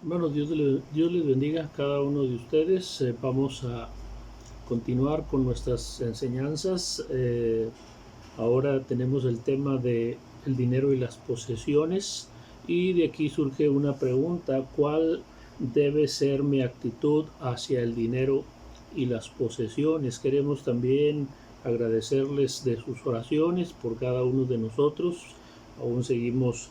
Bueno, Dios les bendiga a cada uno de ustedes. Vamos a continuar con nuestras enseñanzas. Ahora tenemos el tema de el dinero y las posesiones, y de aquí surge una pregunta: ¿cuál debe ser mi actitud hacia el dinero y las posesiones? Queremos también agradecerles de sus oraciones por cada uno de nosotros. Aún seguimos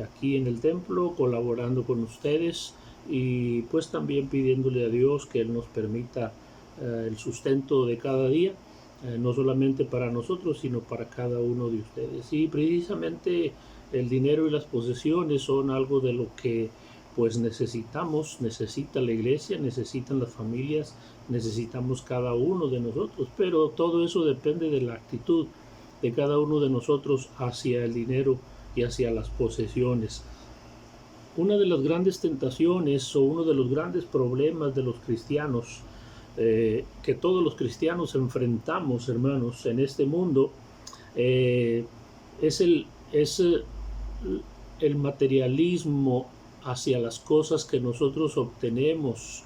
aquí en el templo colaborando con ustedes, y pues también pidiéndole a Dios que Él nos permita el sustento de cada día, no solamente para nosotros sino para cada uno de ustedes. Y precisamente el dinero y las posesiones son algo de lo que pues necesita la iglesia, necesitan las familias, necesitamos cada uno de nosotros, pero todo eso depende de la actitud de cada uno de nosotros hacia el dinero y hacia las posesiones. Una de las grandes tentaciones o uno de los grandes problemas de los cristianos, que todos los cristianos enfrentamos, hermanos, en este mundo, es el materialismo hacia las cosas que nosotros obtenemos,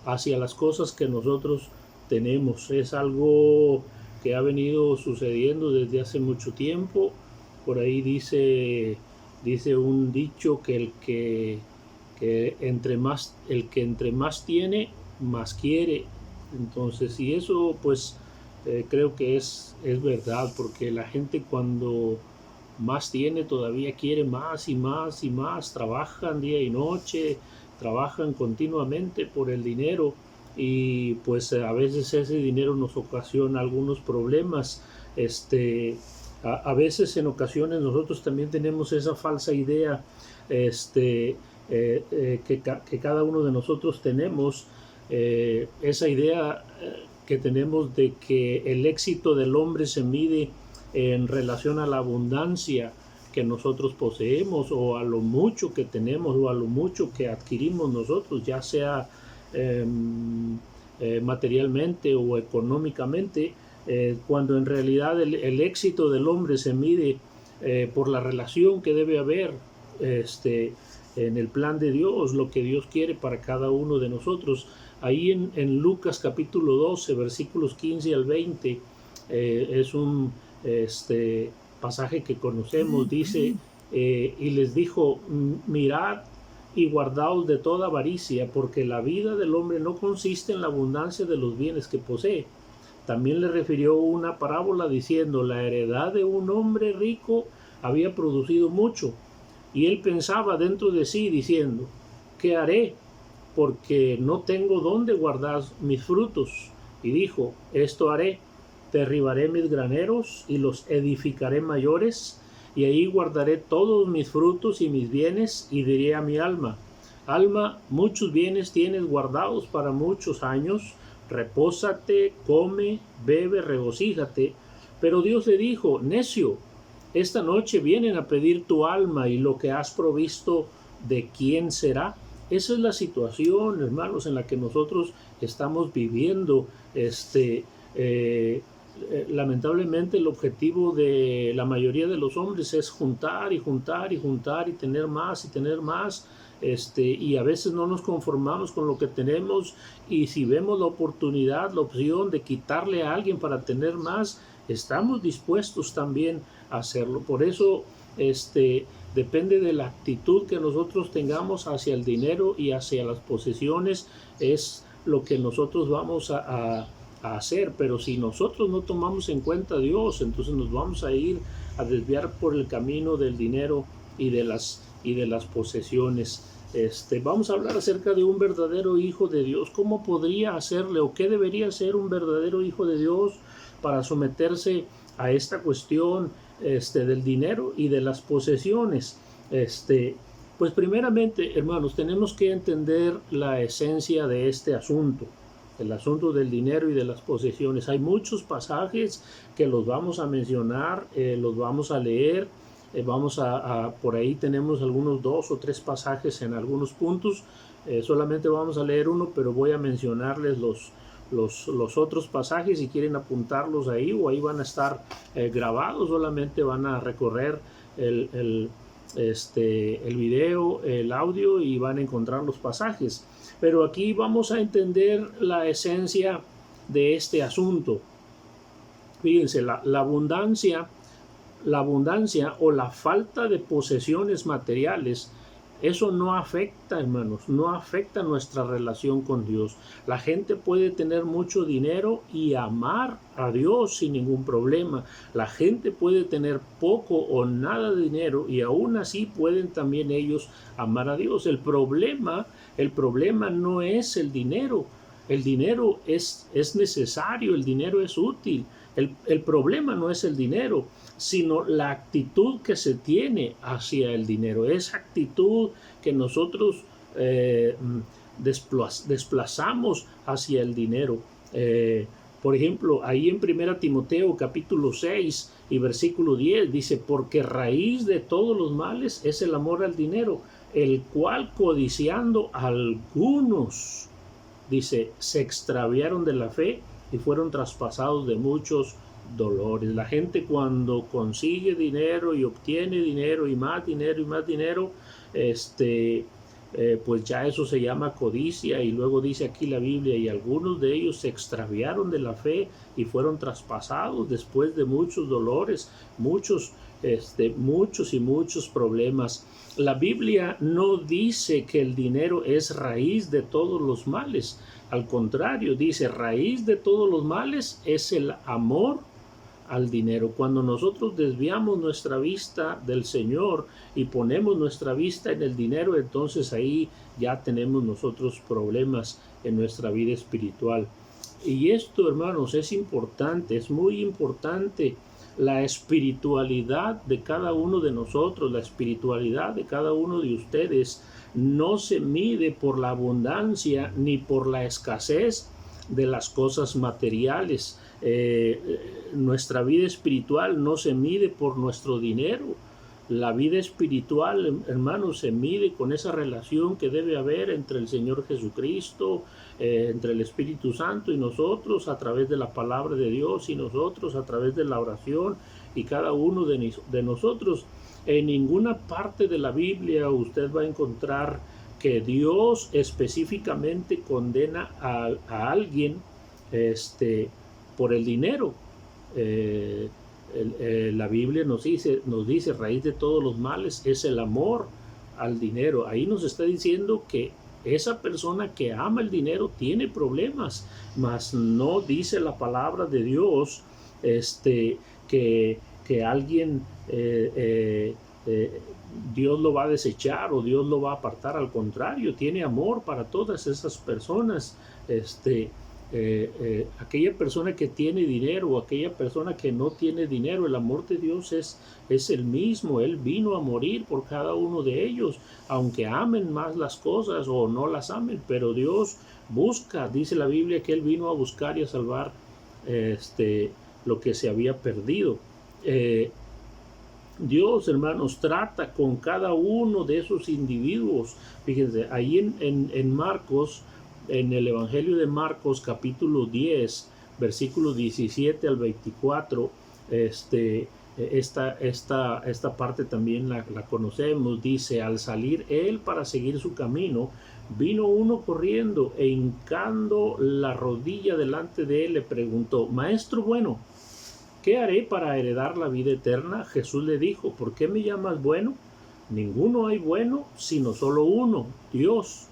hacia las cosas que nosotros tenemos. Es algo que ha venido sucediendo desde hace mucho tiempo. Por ahí dice un dicho que el que entre más tiene, más quiere. Entonces, y eso pues creo que es verdad, porque la gente cuando más tiene todavía quiere más y más y más. Trabajan día y noche, trabajan continuamente por el dinero, y pues a veces ese dinero nos ocasiona algunos problemas. A veces, en ocasiones, nosotros también tenemos esa falsa idea que cada uno de nosotros tenemos, esa idea que tenemos de que el éxito del hombre se mide en relación a la abundancia que nosotros poseemos, o a lo mucho que tenemos, o a lo mucho que adquirimos nosotros, ya sea materialmente o económicamente. Cuando en realidad el éxito del hombre se mide por la relación que debe haber en el plan de Dios, lo que Dios quiere para cada uno de nosotros. Ahí en Lucas capítulo 12, versículos 15 al 20, es un pasaje que conocemos. Dice, y les dijo: mirad y guardaos de toda avaricia, porque la vida del hombre no consiste en la abundancia de los bienes que posee. También le refirió una parábola diciendo, la heredad de un hombre rico había producido mucho, y él pensaba dentro de sí diciendo, ¿qué haré? Porque no tengo dónde guardar mis frutos. Y dijo, esto haré, derribaré mis graneros y los edificaré mayores, y ahí guardaré todos mis frutos y mis bienes, y diré a mi alma, alma, muchos bienes tienes guardados para muchos años, repósate, come, bebe, regocíjate. Pero Dios le dijo, necio, esta noche vienen a pedir tu alma, y lo que has provisto, ¿de quién será? Esa es la situación, hermanos, en la que nosotros estamos viviendo. Lamentablemente el objetivo de la mayoría de los hombres es juntar y juntar y juntar y tener más y tener más, y a veces no nos conformamos con lo que tenemos, y si vemos la oportunidad, la opción de quitarle a alguien para tener más, estamos dispuestos también a hacerlo. Por eso depende de la actitud que nosotros tengamos hacia el dinero y hacia las posesiones, es lo que nosotros vamos a hacer. Pero si nosotros no tomamos en cuenta a Dios, entonces nos vamos a ir a desviar por el camino del dinero y de las posesiones. Vamos a hablar acerca de un verdadero hijo de Dios. ¿Cómo podría hacerle o qué debería hacer un verdadero hijo de Dios para someterse a esta cuestión del dinero y de las posesiones? Pues primeramente, hermanos, tenemos que entender la esencia de este asunto, el asunto del dinero y de las posesiones. Hay muchos pasajes que los vamos a mencionar, los vamos a leer, por ahí tenemos algunos 2 o 3 pasajes en algunos puntos, solamente vamos a leer uno, pero voy a mencionarles los otros pasajes. Si quieren apuntarlos ahí, o ahí van a estar grabados, solamente van a recorrer el video, el audio, y van a encontrar los pasajes. Pero aquí vamos a entender la esencia de este asunto. Fíjense, la abundancia o la falta de posesiones materiales, eso no afecta, hermanos, no afecta nuestra relación con Dios. La gente puede tener mucho dinero y amar a Dios sin ningún problema. La gente puede tener poco o nada de dinero y aún así pueden también ellos amar a Dios. El problema no es el dinero. El dinero es necesario, el dinero es útil. El problema no es el dinero, sino la actitud que se tiene hacia el dinero. Esa actitud que nosotros desplazamos hacia el dinero. Por ejemplo, ahí en 1 Timoteo capítulo 6 y versículo 10 dice, porque raíz de todos los males es el amor al dinero, el cual codiciando algunos, dice, se extraviaron de la fe y fueron traspasados de muchos dolores. La gente, cuando consigue dinero y obtiene dinero y más dinero y más dinero, pues ya eso se llama codicia. Y luego dice aquí la Biblia, y algunos de ellos se extraviaron de la fe y fueron traspasados después de muchos dolores, muchos y muchos problemas. La Biblia no dice que el dinero es raíz de todos los males. Al contrario, dice, raíz de todos los males es el amor al dinero. Cuando nosotros desviamos nuestra vista del Señor y ponemos nuestra vista en el dinero, entonces ahí ya tenemos nosotros problemas en nuestra vida espiritual. Y esto, hermanos, es importante, es muy importante. La espiritualidad de cada uno de nosotros, la espiritualidad de cada uno de ustedes, no se mide por la abundancia ni por la escasez de las cosas materiales. Nuestra vida espiritual no se mide por nuestro dinero. La vida espiritual, hermanos, se mide con esa relación que debe haber entre el Señor Jesucristo, entre el Espíritu Santo y nosotros, a través de la palabra de Dios, y nosotros a través de la oración, y cada uno de nosotros. En ninguna parte de la Biblia usted va a encontrar que Dios específicamente condena a alguien por el dinero. La Biblia nos dice raíz de todos los males es el amor al dinero. Ahí nos está diciendo que esa persona que ama el dinero tiene problemas, mas no dice la palabra de Dios que alguien Dios lo va a desechar o Dios lo va a apartar. Al contrario, tiene amor para todas esas personas. Aquella persona que tiene dinero o aquella persona que no tiene dinero, el amor de Dios es el mismo. Él vino a morir por cada uno de ellos, aunque amen más las cosas o no las amen, pero Dios busca, dice la Biblia, que Él vino a buscar y a salvar lo que se había perdido. Dios, hermanos, trata con cada uno de esos individuos. Fíjense, ahí en Marcos, en el Evangelio de Marcos, capítulo 10, versículos 17 al 24, esta parte también la conocemos. Dice: al salir él para seguir su camino, vino uno corriendo e hincando la rodilla delante de él le preguntó: Maestro bueno, ¿qué haré para heredar la vida eterna? Jesús le dijo: ¿por qué me llamas bueno? Ninguno hay bueno, sino solo uno, Dios.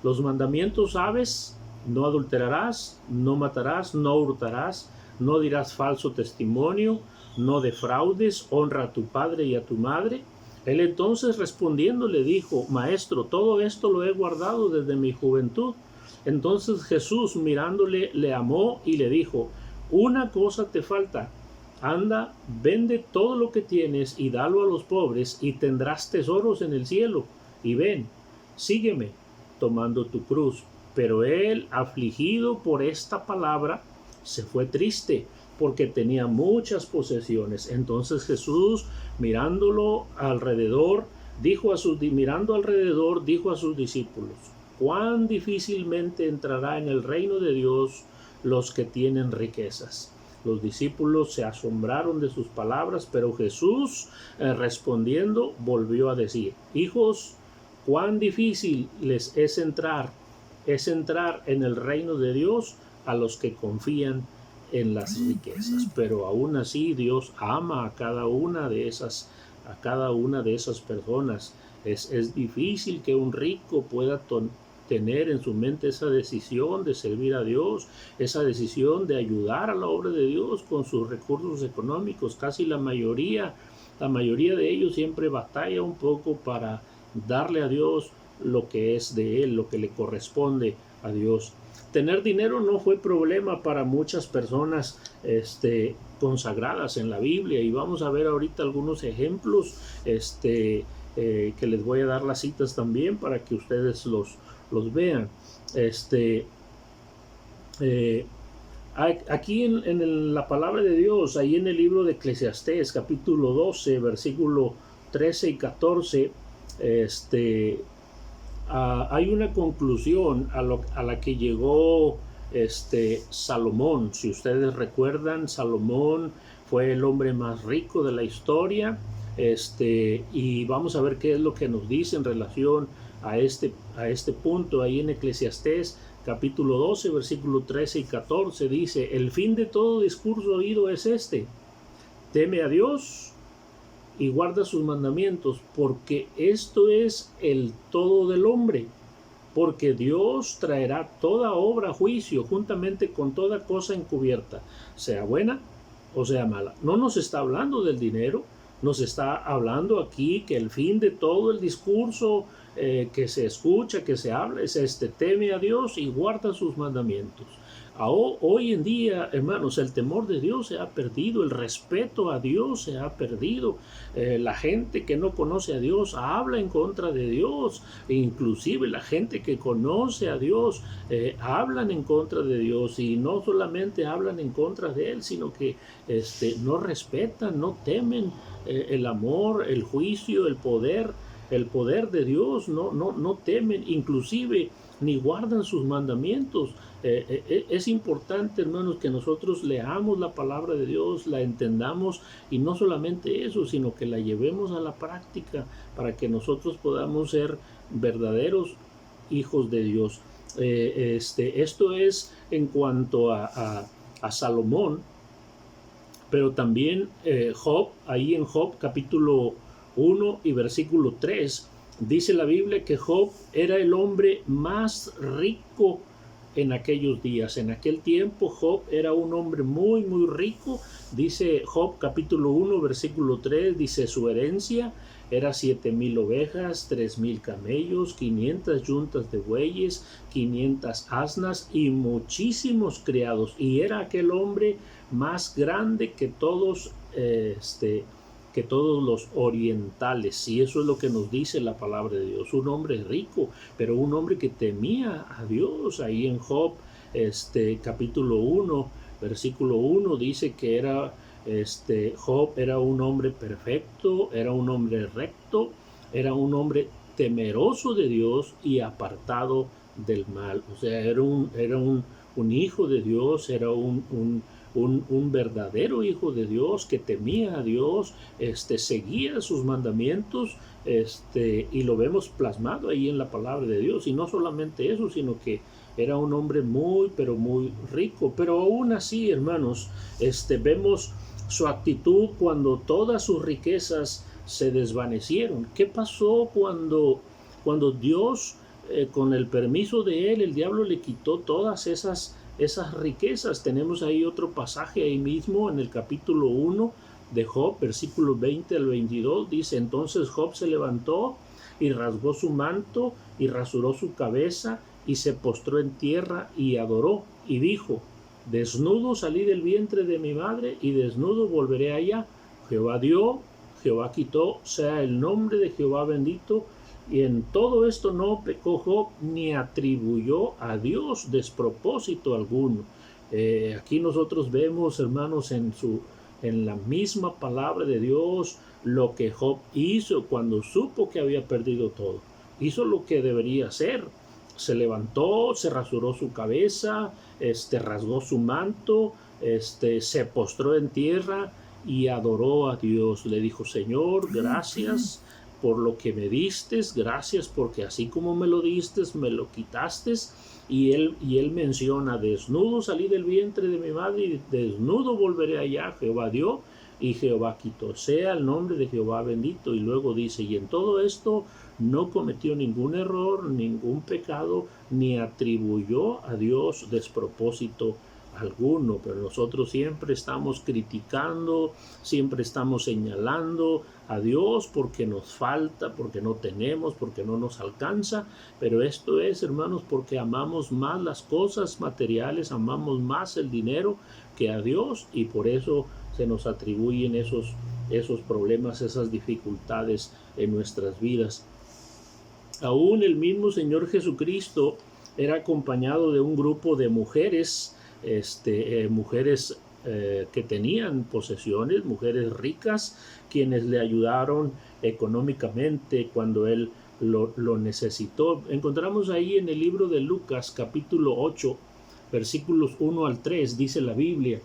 Los mandamientos sabes: no adulterarás, no matarás, no hurtarás, no dirás falso testimonio, no defraudes, honra a tu padre y a tu madre. Él entonces respondiendo le dijo: Maestro, todo esto lo he guardado desde mi juventud. Entonces Jesús, mirándole, le amó y le dijo: una cosa te falta. Anda, vende todo lo que tienes y dalo a los pobres, y tendrás tesoros en el cielo. Y ven, sígueme, tomando tu cruz. Pero él, afligido por esta palabra, se fue triste, porque tenía muchas posesiones. Entonces Jesús, mirando alrededor, dijo a sus discípulos: cuán difícilmente entrará en el reino de Dios los que tienen riquezas. Los discípulos se asombraron de sus palabras, pero Jesús, respondiendo, volvió a decir: hijos, cuán difícil les es entrar en el reino de Dios a los que confían en las riquezas. Pero aún así Dios ama a cada una de esas personas. Es difícil que un rico pueda tener en su mente esa decisión de servir a Dios, esa decisión de ayudar a la obra de Dios con sus recursos económicos. Casi la mayoría de ellos siempre batalla un poco para darle a Dios lo que es de Él, lo que le corresponde a Dios. Tener dinero no fue problema para muchas personas consagradas en la Biblia, y vamos a ver ahorita algunos ejemplos que les voy a dar las citas también para que ustedes los vean. Aquí en la palabra de Dios, ahí en el libro de Eclesiastés, capítulo 12, versículo 13 y 14, hay una conclusión a la que llegó Salomón. Si ustedes recuerdan, Salomón fue el hombre más rico de la historia, y vamos a ver qué es lo que nos dice en relación a este punto. Ahí en Eclesiastés capítulo 12, versículo 13 y 14 dice: el fin de todo discurso oído es teme a Dios y guarda sus mandamientos, porque esto es el todo del hombre, porque Dios traerá toda obra a juicio juntamente con toda cosa encubierta, sea buena o sea mala. No nos está hablando del dinero, nos está hablando aquí que el fin de todo el discurso que se escucha, que se habla, es teme a Dios y guarda sus mandamientos. Hoy en día, hermanos, el temor de Dios se ha perdido, el respeto a Dios se ha perdido. La gente que no conoce a Dios habla en contra de Dios, e inclusive la gente que conoce a Dios hablan en contra de Dios, y no solamente hablan en contra de Él, sino que no respetan, no temen el amor, el juicio, el poder de Dios, no temen, inclusive ni guardan sus mandamientos. Es importante, hermanos, que nosotros leamos la palabra de Dios, la entendamos, y no solamente eso, sino que la llevemos a la práctica para que nosotros podamos ser verdaderos hijos de Dios. Esto es en cuanto a Salomón, pero también Job. Ahí en Job capítulo 1 y versículo 3 Dice la Biblia que Job era el hombre más rico en aquellos días. En aquel tiempo Job era un hombre muy, muy rico. Dice Job capítulo 1, versículo 3, dice su herencia era 7,000 ovejas, 3,000 camellos, 500 yuntas de bueyes, 500 asnas y muchísimos criados. Y era aquel hombre más grande que todos los orientales, y eso es lo que nos dice la palabra de Dios. Un hombre rico, pero un hombre que temía a Dios. Ahí en Job capítulo 1 versículo 1 dice que era Job era un hombre perfecto, era un hombre recto, era un hombre temeroso de Dios y apartado del mal. O sea, era un hijo de Dios, era un verdadero hijo de Dios que temía a Dios, seguía sus mandamientos, y lo vemos plasmado ahí en la palabra de Dios. Y no solamente eso, sino que era un hombre muy, pero muy rico. Pero aún así, hermanos, vemos su actitud cuando todas sus riquezas se desvanecieron. ¿Qué pasó cuando Dios, con el permiso de él, el diablo le quitó todas esas riquezas? Tenemos ahí otro pasaje ahí mismo en el capítulo 1 de Job, versículos 20 al 22, dice: entonces Job se levantó y rasgó su manto y rasuró su cabeza y se postró en tierra y adoró y dijo: desnudo salí del vientre de mi madre y desnudo volveré allá. Jehová dio, Jehová quitó, sea el nombre de Jehová bendito. Y en todo esto no pecó Job ni atribuyó a Dios despropósito alguno. Aquí nosotros vemos, hermanos, en la misma palabra de Dios, lo que Job hizo cuando supo que había perdido todo. Hizo lo que debería hacer. Se levantó, se rasuró su cabeza, rasgó su manto, se postró en tierra y adoró a Dios. Le dijo: Señor, gracias por lo que me diste, gracias porque así como me lo diste, me lo quitaste. Y él menciona: desnudo salí del vientre de mi madre y desnudo volveré allá. Jehová dio y Jehová quitó, sea el nombre de Jehová bendito. Y luego dice: y en todo esto no cometió ningún error, ningún pecado, ni atribuyó a Dios despropósito alguno. Pero nosotros siempre estamos criticando, siempre estamos señalando a Dios porque nos falta, porque no tenemos, porque no nos alcanza. Pero esto es, hermanos, porque amamos más las cosas materiales, amamos más el dinero que a Dios, y por eso se nos atribuyen esos problemas, esas dificultades en nuestras vidas. Aún el mismo Señor Jesucristo era acompañado de un grupo de mujeres, mujeres que tenían posesiones, mujeres ricas, quienes le ayudaron económicamente cuando él lo necesitó. Encontramos ahí en el libro de Lucas, capítulo 8, versículos 1 al 3, dice la Biblia: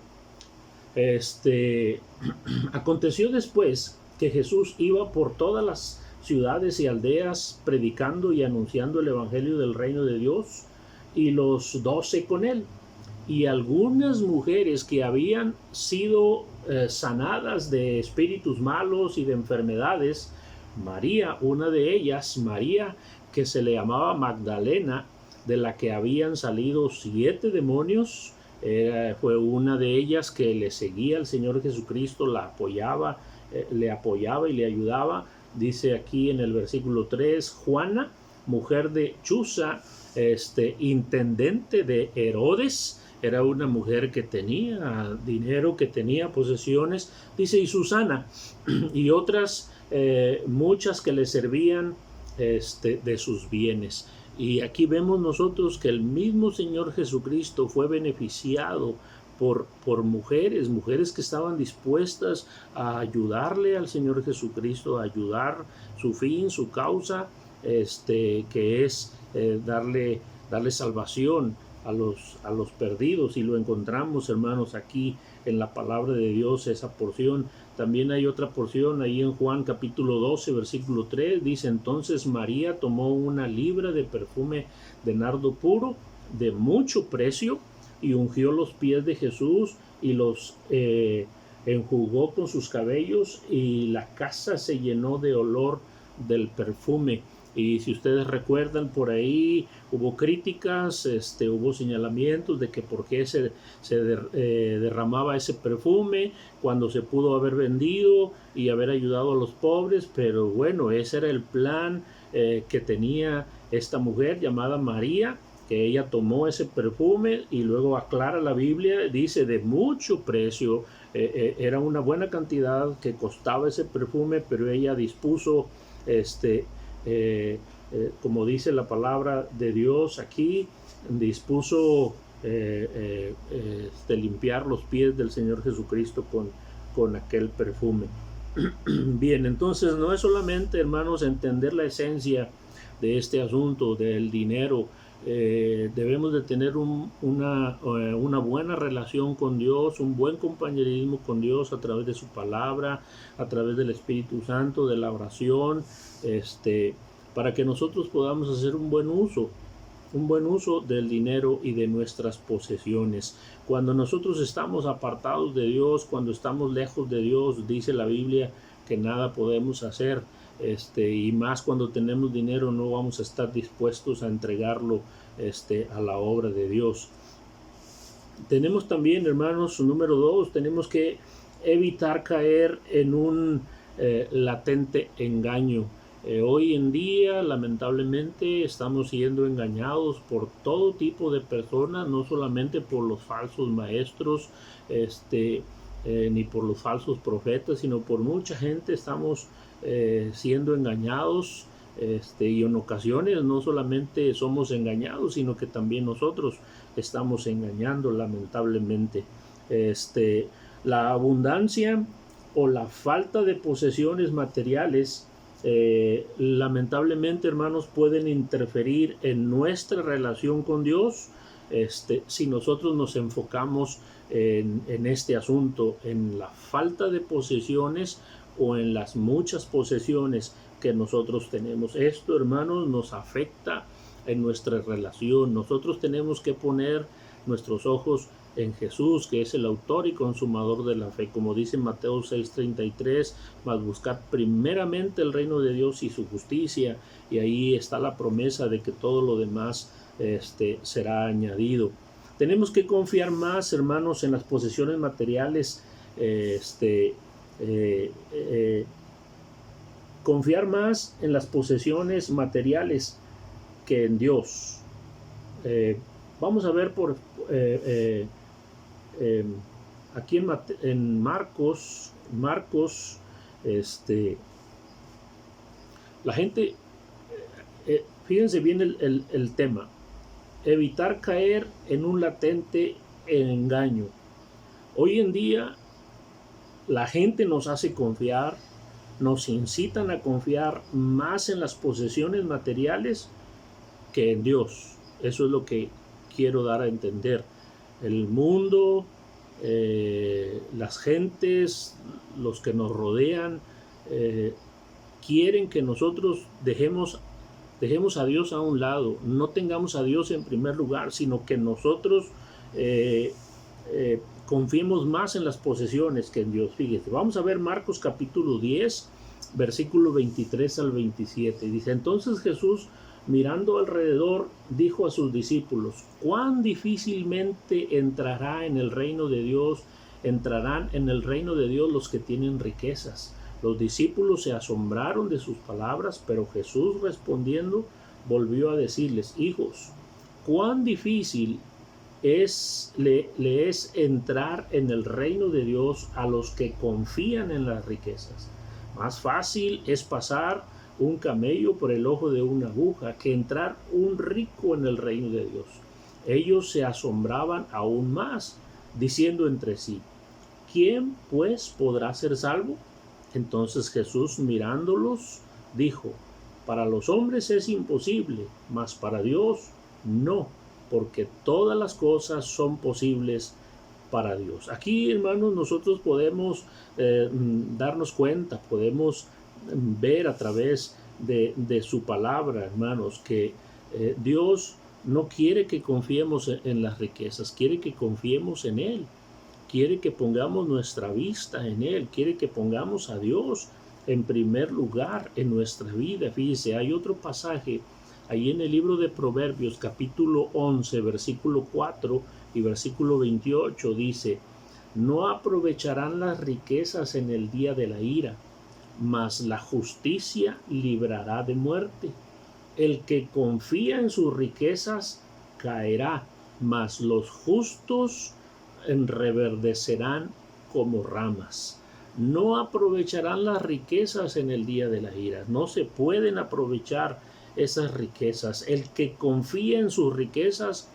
aconteció después que Jesús iba por todas las ciudades y aldeas predicando y anunciando el evangelio del reino de Dios, y los 12 con él. Y algunas mujeres que habían sido sanadas de espíritus malos y de enfermedades, María, una de ellas, María, que se le llamaba Magdalena, de la que habían salido 7 demonios, fue una de ellas que le seguía al Señor Jesucristo, le apoyaba y le ayudaba. Dice aquí en el versículo 3, Juana, mujer de Chuza, intendente de Herodes, era una mujer que tenía dinero, que tenía posesiones. Dice: y Susana, y otras muchas que le servían de sus bienes. Y aquí vemos nosotros que el mismo Señor Jesucristo fue beneficiado por mujeres que estaban dispuestas a ayudarle al Señor Jesucristo, a ayudar su fin, su causa, que es darle salvación a los perdidos. Y lo encontramos, hermanos, aquí en la palabra de Dios, esa porción. También hay otra porción ahí en Juan capítulo 12, versículo 3, dice: entonces María tomó 1 libra de perfume de nardo puro, de mucho precio, y ungió los pies de Jesús y los enjugó con sus cabellos, y la casa se llenó de olor del perfume. Y si ustedes recuerdan, por ahí hubo críticas, hubo señalamientos de que por qué se derramaba ese perfume cuando se pudo haber vendido y haber ayudado a los pobres. Pero bueno, ese era el plan que tenía esta mujer llamada María, que ella tomó ese perfume, y luego aclara la Biblia, dice de mucho precio, era una buena cantidad que costaba ese perfume, pero ella dispuso, como dice la palabra de Dios aquí, dispuso limpiar los pies del Señor Jesucristo con aquel perfume. Bien, entonces no es solamente, hermanos, entender la esencia de este asunto del dinero. Debemos de tener una buena relación con Dios, un buen compañerismo con Dios a través de su palabra, a través del Espíritu Santo, de la oración, para que nosotros podamos hacer un buen uso del dinero y de nuestras posesiones. Cuando nosotros estamos apartados de Dios, cuando estamos lejos de Dios, dice la Biblia que nada podemos hacer, y más cuando tenemos dinero no vamos a estar dispuestos a entregarlo a la obra de Dios. Tenemos también, hermanos, número 2, tenemos que evitar caer en un latente engaño. Hoy en día, lamentablemente, estamos siendo engañados por todo tipo de personas, no solamente por los falsos maestros, ni por los falsos profetas, sino por mucha gente estamos siendo engañados, y en ocasiones no solamente somos engañados, sino que también nosotros estamos engañando, lamentablemente. La abundancia o la falta de posesiones materiales, lamentablemente, hermanos, pueden interferir en nuestra relación con Dios, si nosotros nos enfocamos en este asunto, en la falta de posesiones o en las muchas posesiones que nosotros tenemos. Esto, hermanos, nos afecta en nuestra relación. Nosotros tenemos que poner nuestros ojos en Jesús, que es el autor y consumador de la fe, como dice Mateo 6:33, mas buscar primeramente el reino de Dios y su justicia, y ahí está la promesa de que todo lo demás será añadido. Tenemos que confiar más, hermanos, en las posesiones materiales, confiar más en las posesiones materiales que en Dios. Vamos a ver aquí en Marcos, la gente, fíjense bien el tema, evitar caer en un latente engaño. Hoy en día la gente nos hace confiar, nos incitan a confiar más en las posesiones materiales que en Dios. Eso es lo que quiero dar a entender. El mundo, las gentes, los que nos rodean, quieren que nosotros dejemos a Dios a un lado, no tengamos a Dios en primer lugar, sino que nosotros confiemos más en las posesiones que en Dios. Fíjate, vamos a ver Marcos capítulo 10, versículo 23 al 27. Dice: entonces Jesús, mirando alrededor, dijo a sus discípulos: cuán difícilmente entrarán en el reino de Dios los que tienen riquezas. Los discípulos se asombraron de sus palabras, pero Jesús, respondiendo, volvió a decirles: hijos, cuán difícil le es entrar en el reino de Dios a los que confían en las riquezas. Más fácil es pasar un camello por el ojo de una aguja que entrar un rico en el reino de Dios. Ellos se asombraban aún más, diciendo entre sí: ¿quién pues podrá ser salvo? Entonces Jesús, mirándolos, dijo: para los hombres es imposible, mas para Dios no, porque todas las cosas son posibles para Dios. Aquí, hermanos, nosotros podemos darnos cuenta, podemos ver a través de su palabra, hermanos, que Dios no quiere que confiemos en las riquezas, quiere que confiemos en Él, quiere que pongamos nuestra vista en Él, quiere que pongamos a Dios en primer lugar en nuestra vida. Fíjese, hay otro pasaje ahí en el libro de Proverbios, capítulo 11, versículo 4 y versículo 28, dice: no aprovecharán las riquezas en el día de la ira, mas la justicia librará de muerte. El que confía en sus riquezas caerá, mas los justos reverdecerán como ramas. No aprovecharán las riquezas en el día de la ira. No se pueden aprovechar esas riquezas. El que confía en sus riquezas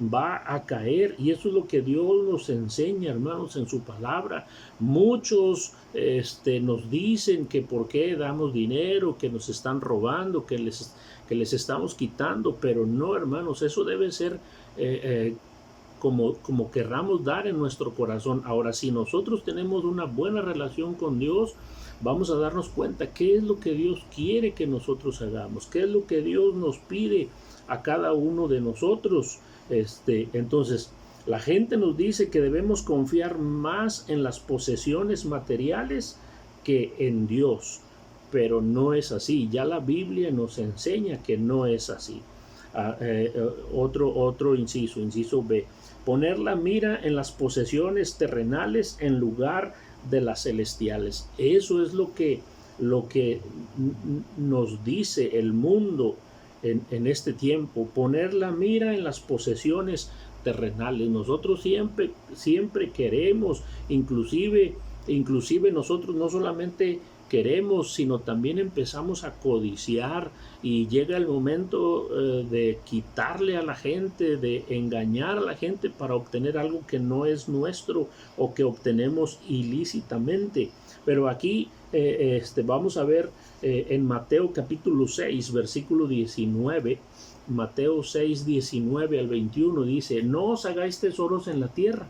va a caer, y eso es lo que Dios nos enseña, hermanos, en su palabra. Muchos nos dicen que por qué damos dinero, que nos están robando, que les estamos quitando, pero no, hermanos, eso debe ser como querramos dar en nuestro corazón. Ahora, si nosotros tenemos una buena relación con Dios, vamos a darnos cuenta qué es lo que Dios quiere que nosotros hagamos, qué es lo que Dios nos pide a cada uno de nosotros. Entonces, la gente nos dice que debemos confiar más en las posesiones materiales que en Dios, pero no es así. Ya la Biblia nos enseña que no es así. Otro inciso B: poner la mira en las posesiones terrenales en lugar de las celestiales. Eso es lo que nos dice el mundo en este tiempo: poner la mira en las posesiones terrenales. Nosotros siempre queremos, inclusive nosotros no solamente queremos, sino también empezamos a codiciar, y llega el momento de quitarle a la gente, de engañar a la gente para obtener algo que no es nuestro o que obtenemos ilícitamente. Pero aquí vamos a ver en Mateo capítulo 6, versículo 19, Mateo 6, 19 al 21, dice: no os hagáis tesoros en la tierra,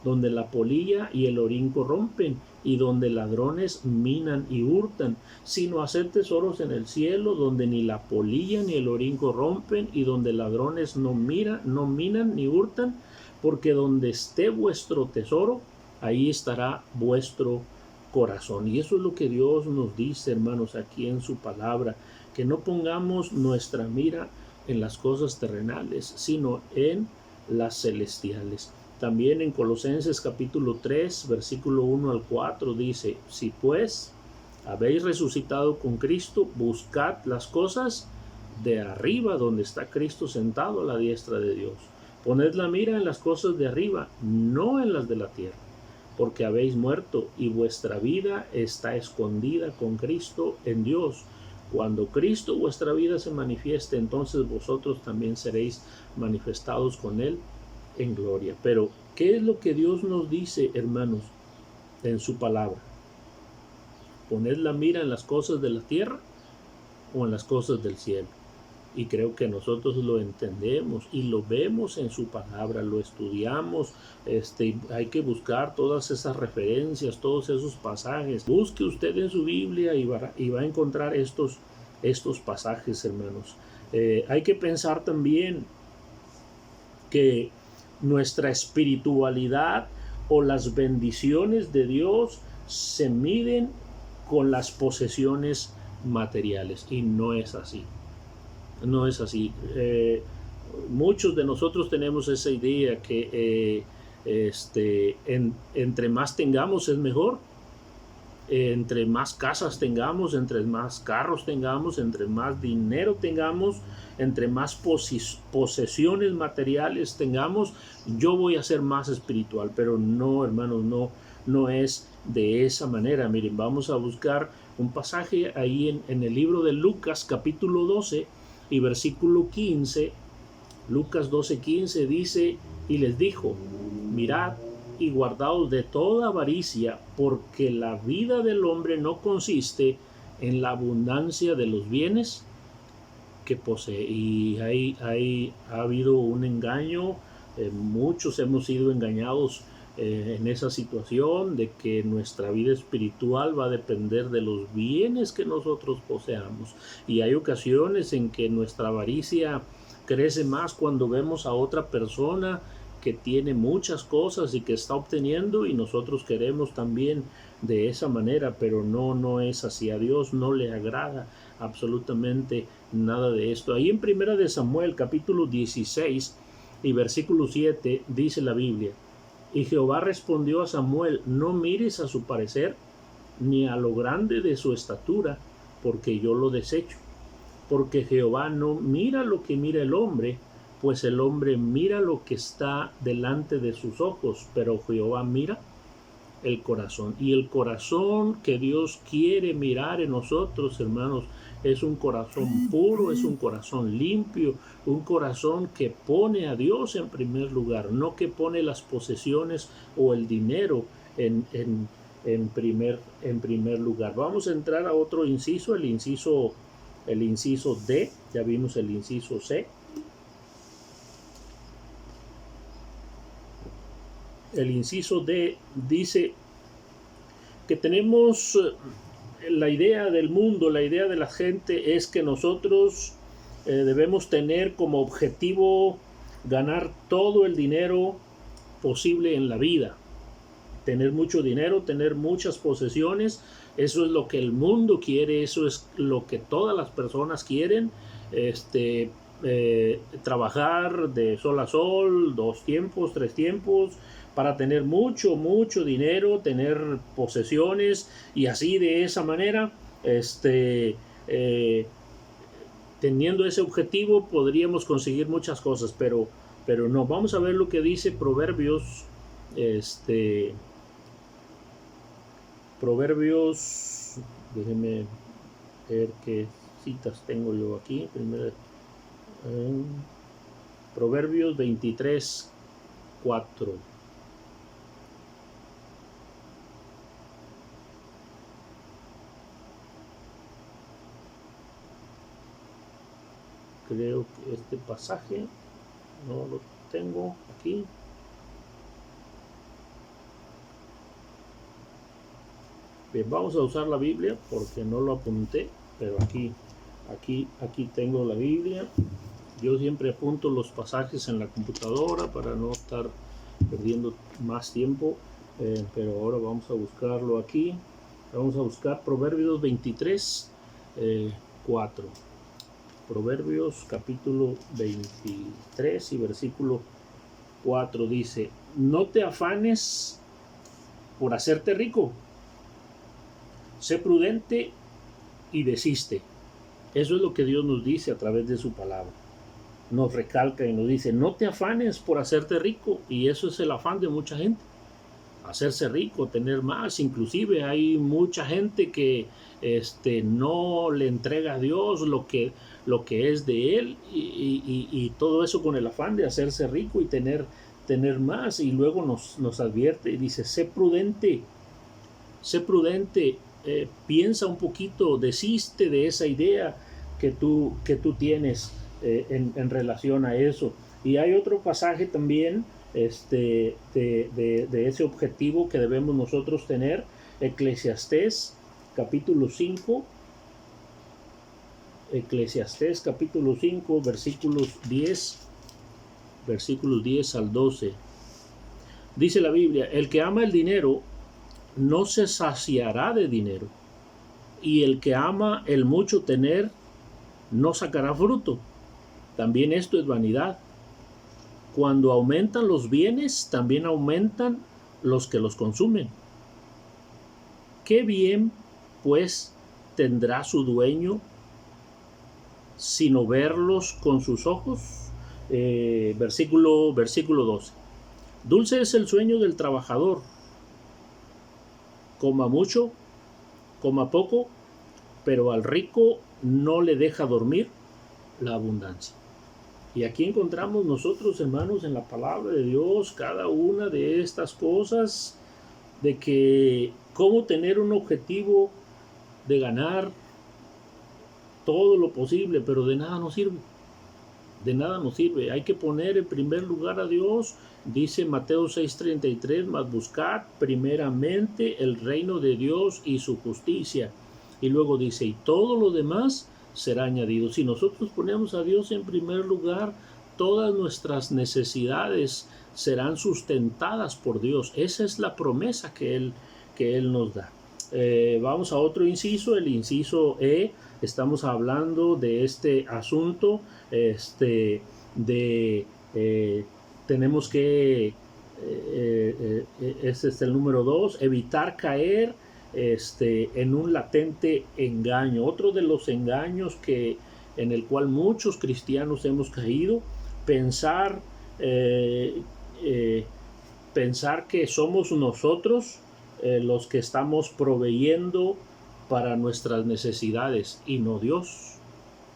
donde la polilla y el orín corrompen, y donde ladrones minan y hurtan, sino hacer tesoros en el cielo, donde ni la polilla ni el orín corrompen, y donde ladrones no minan ni hurtan, porque donde esté vuestro tesoro, ahí estará vuestro corazón. Y eso es lo que Dios nos dice, hermanos, aquí en su palabra, que no pongamos nuestra mira en las cosas terrenales, sino en las celestiales. También en Colosenses capítulo 3, versículo 1 al 4 dice: si pues habéis resucitado con Cristo, buscad las cosas de arriba, donde está Cristo sentado a la diestra de Dios. Poned la mira en las cosas de arriba, no en las de la tierra, porque habéis muerto y vuestra vida está escondida con Cristo en Dios. Cuando Cristo vuestra vida se manifieste, entonces vosotros también seréis manifestados con Él en gloria. Pero, ¿qué es lo que Dios nos dice, hermanos, en su palabra? ¿Poned la mira en las cosas de la tierra o en las cosas del cielo? Y creo que nosotros lo entendemos y lo vemos en su palabra, lo estudiamos. Hay que buscar todas esas referencias, todos esos pasajes. Busque usted en su Biblia y va a encontrar estos pasajes, hermanos. Hay que pensar también que nuestra espiritualidad o las bendiciones de Dios se miden con las posesiones materiales, y no es así. No es así. Muchos de nosotros tenemos esa idea que entre más tengamos es mejor. Entre más casas tengamos, entre más carros tengamos, entre más dinero tengamos, entre más posesiones materiales tengamos, yo voy a ser más espiritual. Pero no, hermanos, no es de esa manera. Miren, vamos a buscar un pasaje ahí en el libro de Lucas capítulo 12 y versículo 15. Lucas 12:15 dice: y les dijo: mirad y guardaos de toda avaricia, porque la vida del hombre no consiste en la abundancia de los bienes que posee. Y ahí ha habido un engaño. Muchos hemos sido engañados en esa situación de que nuestra vida espiritual va a depender de los bienes que nosotros poseamos. Y hay ocasiones en que nuestra avaricia crece más cuando vemos a otra persona que tiene muchas cosas y que está obteniendo, y nosotros queremos también de esa manera, pero no es así. A Dios no le agrada absolutamente nada de esto. Ahí en Primera de Samuel, capítulo 16 y versículo 7, dice la Biblia: y Jehová respondió a Samuel: no mires a su parecer, ni a lo grande de su estatura, porque yo lo desecho. Porque Jehová no mira lo que mira el hombre, pues el hombre mira lo que está delante de sus ojos, pero Jehová mira el corazón. Y el corazón que Dios quiere mirar en nosotros, hermanos, es un corazón puro, es un corazón limpio, un corazón que pone a Dios en primer lugar, no que pone las posesiones o el dinero en primer lugar. Vamos a entrar a otro inciso, el inciso D, ya vimos el inciso C. El inciso D dice que tenemos la idea del mundo, la idea de la gente es que nosotros debemos tener como objetivo ganar todo el dinero posible en la vida. Tener mucho dinero, tener muchas posesiones, eso es lo que el mundo quiere, eso es lo que todas las personas quieren. Trabajar de sol a sol, 2 tiempos, 3 tiempos, para tener mucho dinero, tener posesiones, y así de esa manera, teniendo ese objetivo podríamos conseguir muchas cosas, pero no. Vamos a ver lo que dice Proverbios, Proverbios, déjenme ver qué citas tengo yo aquí. Primero, Proverbios 23, 4. Creo que este pasaje no lo tengo aquí. Bien, vamos a usar la Biblia porque no lo apunté, pero aquí tengo la Biblia. Yo siempre apunto los pasajes en la computadora para no estar perdiendo más tiempo, pero ahora vamos a buscarlo aquí. Vamos a buscar Proverbios 23, 4. Proverbios capítulo 23 y versículo 4 dice: no te afanes por hacerte rico, sé prudente y desiste. Eso es lo que Dios nos dice a través de su palabra. Nos recalca y nos dice: no te afanes por hacerte rico. Y eso es el afán de mucha gente, hacerse rico, tener más. Inclusive hay mucha gente que no le entrega a Dios lo que es de él, y todo eso con el afán de hacerse rico y tener más. Y luego nos advierte y dice: sé prudente, piensa un poquito, desiste de esa idea que tú tienes en relación a eso. Y hay otro pasaje también de ese objetivo que debemos nosotros tener. Eclesiastés capítulo 5, versículos 10 al 12. Dice la Biblia: el que ama el dinero no se saciará de dinero, y el que ama el mucho tener no sacará fruto. También esto es vanidad. Cuando aumentan los bienes, también aumentan los que los consumen. ¿Qué bien, pues, tendrá su dueño sino verlos con sus ojos? Versículo 12. Dulce es el sueño del trabajador, coma mucho, coma poco, pero al rico no le deja dormir la abundancia. Y aquí encontramos nosotros, hermanos, en la palabra de Dios, cada una de estas cosas, de que cómo tener un objetivo de ganar todo lo posible, pero de nada nos sirve. De nada nos sirve. Hay que poner en primer lugar a Dios. Dice Mateo 6:33: mas buscad primeramente el reino de Dios y su justicia. Y luego dice: y todo lo demás será añadido. Si nosotros ponemos a Dios en primer lugar, todas nuestras necesidades serán sustentadas por Dios. Esa es la promesa que Él nos da. Vamos a otro inciso, el inciso E. Estamos hablando de este asunto, tenemos que, este es el número 2, evitar caer en un latente engaño. Otro de los engaños en el cual muchos cristianos hemos caído, pensar que somos nosotros los que estamos proveyendo para nuestras necesidades y no Dios.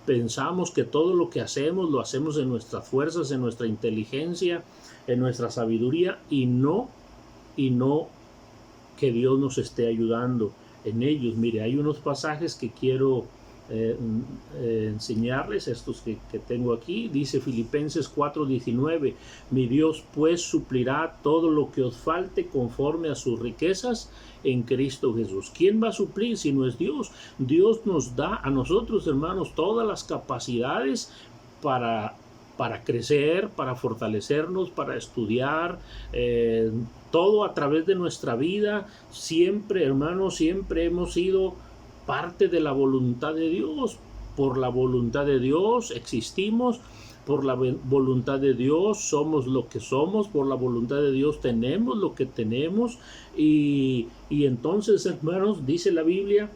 Pensamos que todo lo que hacemos lo hacemos en nuestras fuerzas, en nuestra inteligencia, en nuestra sabiduría y no que Dios nos esté ayudando en ellos. Mire, hay unos pasajes que quiero enseñarles, estos que tengo aquí. Dice Filipenses 4:19: mi Dios pues suplirá todo lo que os falte conforme a sus riquezas en Cristo Jesús. ¿Quién va a suplir si no es Dios? Dios nos da a nosotros, hermanos, todas las capacidades para crecer, para fortalecernos, para estudiar, todo a través de nuestra vida. Siempre, hermanos, siempre hemos sido parte de la voluntad de Dios. Por la voluntad de Dios existimos, por la voluntad de Dios somos lo que somos, por la voluntad de Dios tenemos lo que tenemos. Y entonces, hermanos, dice la Biblia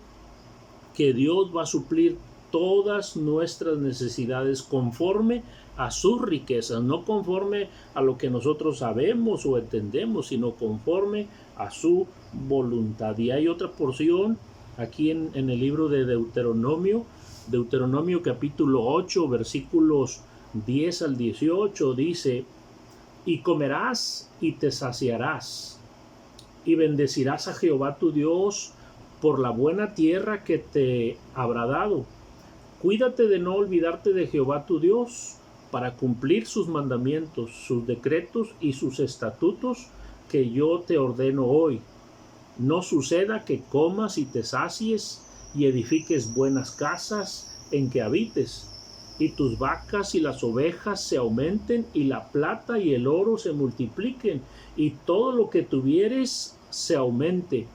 que Dios va a suplir todas nuestras necesidades conforme a sus riquezas, no conforme a lo que nosotros sabemos o entendemos, sino conforme a su voluntad. Y hay otra porción aquí en el libro de Deuteronomio capítulo 8, versículos 10 al 18, dice: y comerás y te saciarás, y bendecirás a Jehová tu Dios por la buena tierra que te habrá dado. Cuídate de no olvidarte de Jehová tu Dios, para cumplir sus mandamientos, sus decretos y sus estatutos que yo te ordeno hoy. No suceda que comas y te sacies y edifiques buenas casas en que habites, y tus vacas y las ovejas se aumenten, y la plata y el oro se multipliquen, y todo lo que tuvieres se aumente,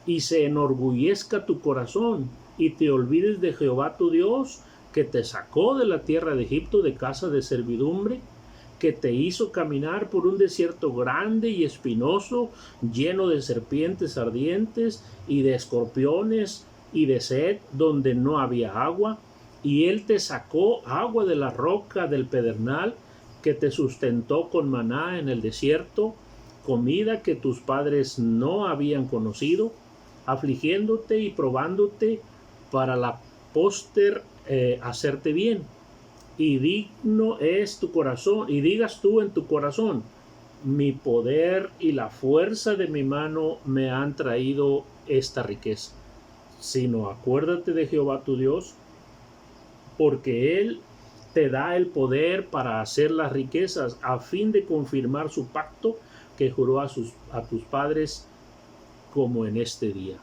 y se enorgullezca tu corazón, y te olvides de Jehová tu Dios, que te sacó de la tierra de Egipto, de casa de servidumbre, que te hizo caminar por un desierto grande y espinoso, lleno de serpientes ardientes y de escorpiones y de sed, donde no había agua. Y él te sacó agua de la roca del pedernal, que te sustentó con maná en el desierto, comida que tus padres no habían conocido, afligiéndote y probándote para la póster hacerte bien. Y digno es tu corazón, y digas tú en tu corazón: mi poder y la fuerza de mi mano me han traído esta riqueza. Sino acuérdate de Jehová tu Dios, porque Él te da el poder para hacer las riquezas, a fin de confirmar su pacto que juró a tus padres, como en este día.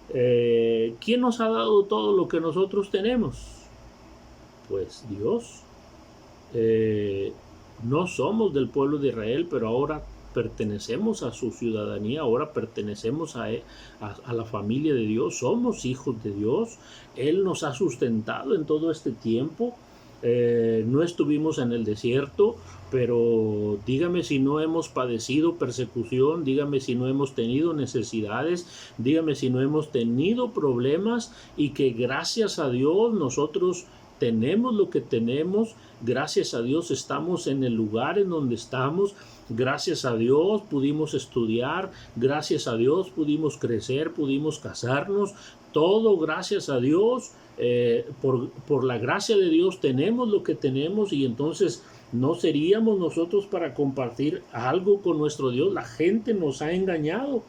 ¿Quién nos ha dado todo lo que nosotros tenemos? Pues Dios. No somos del pueblo de Israel, pero ahora pertenecemos a su ciudadanía, ahora pertenecemos a la familia de Dios, somos hijos de Dios. Él nos ha sustentado en todo este tiempo. No estuvimos en el desierto, pero dígame si no hemos padecido persecución, dígame si no hemos tenido necesidades, dígame si no hemos tenido problemas, y que gracias a Dios nosotros tenemos lo que tenemos. Gracias a Dios estamos en el lugar en donde estamos. Gracias a Dios pudimos estudiar. Gracias a Dios pudimos crecer, pudimos casarnos. Todo gracias a Dios. Por la gracia de Dios tenemos lo que tenemos, y entonces no seríamos nosotros para compartir algo con nuestro Dios. La gente nos ha engañado.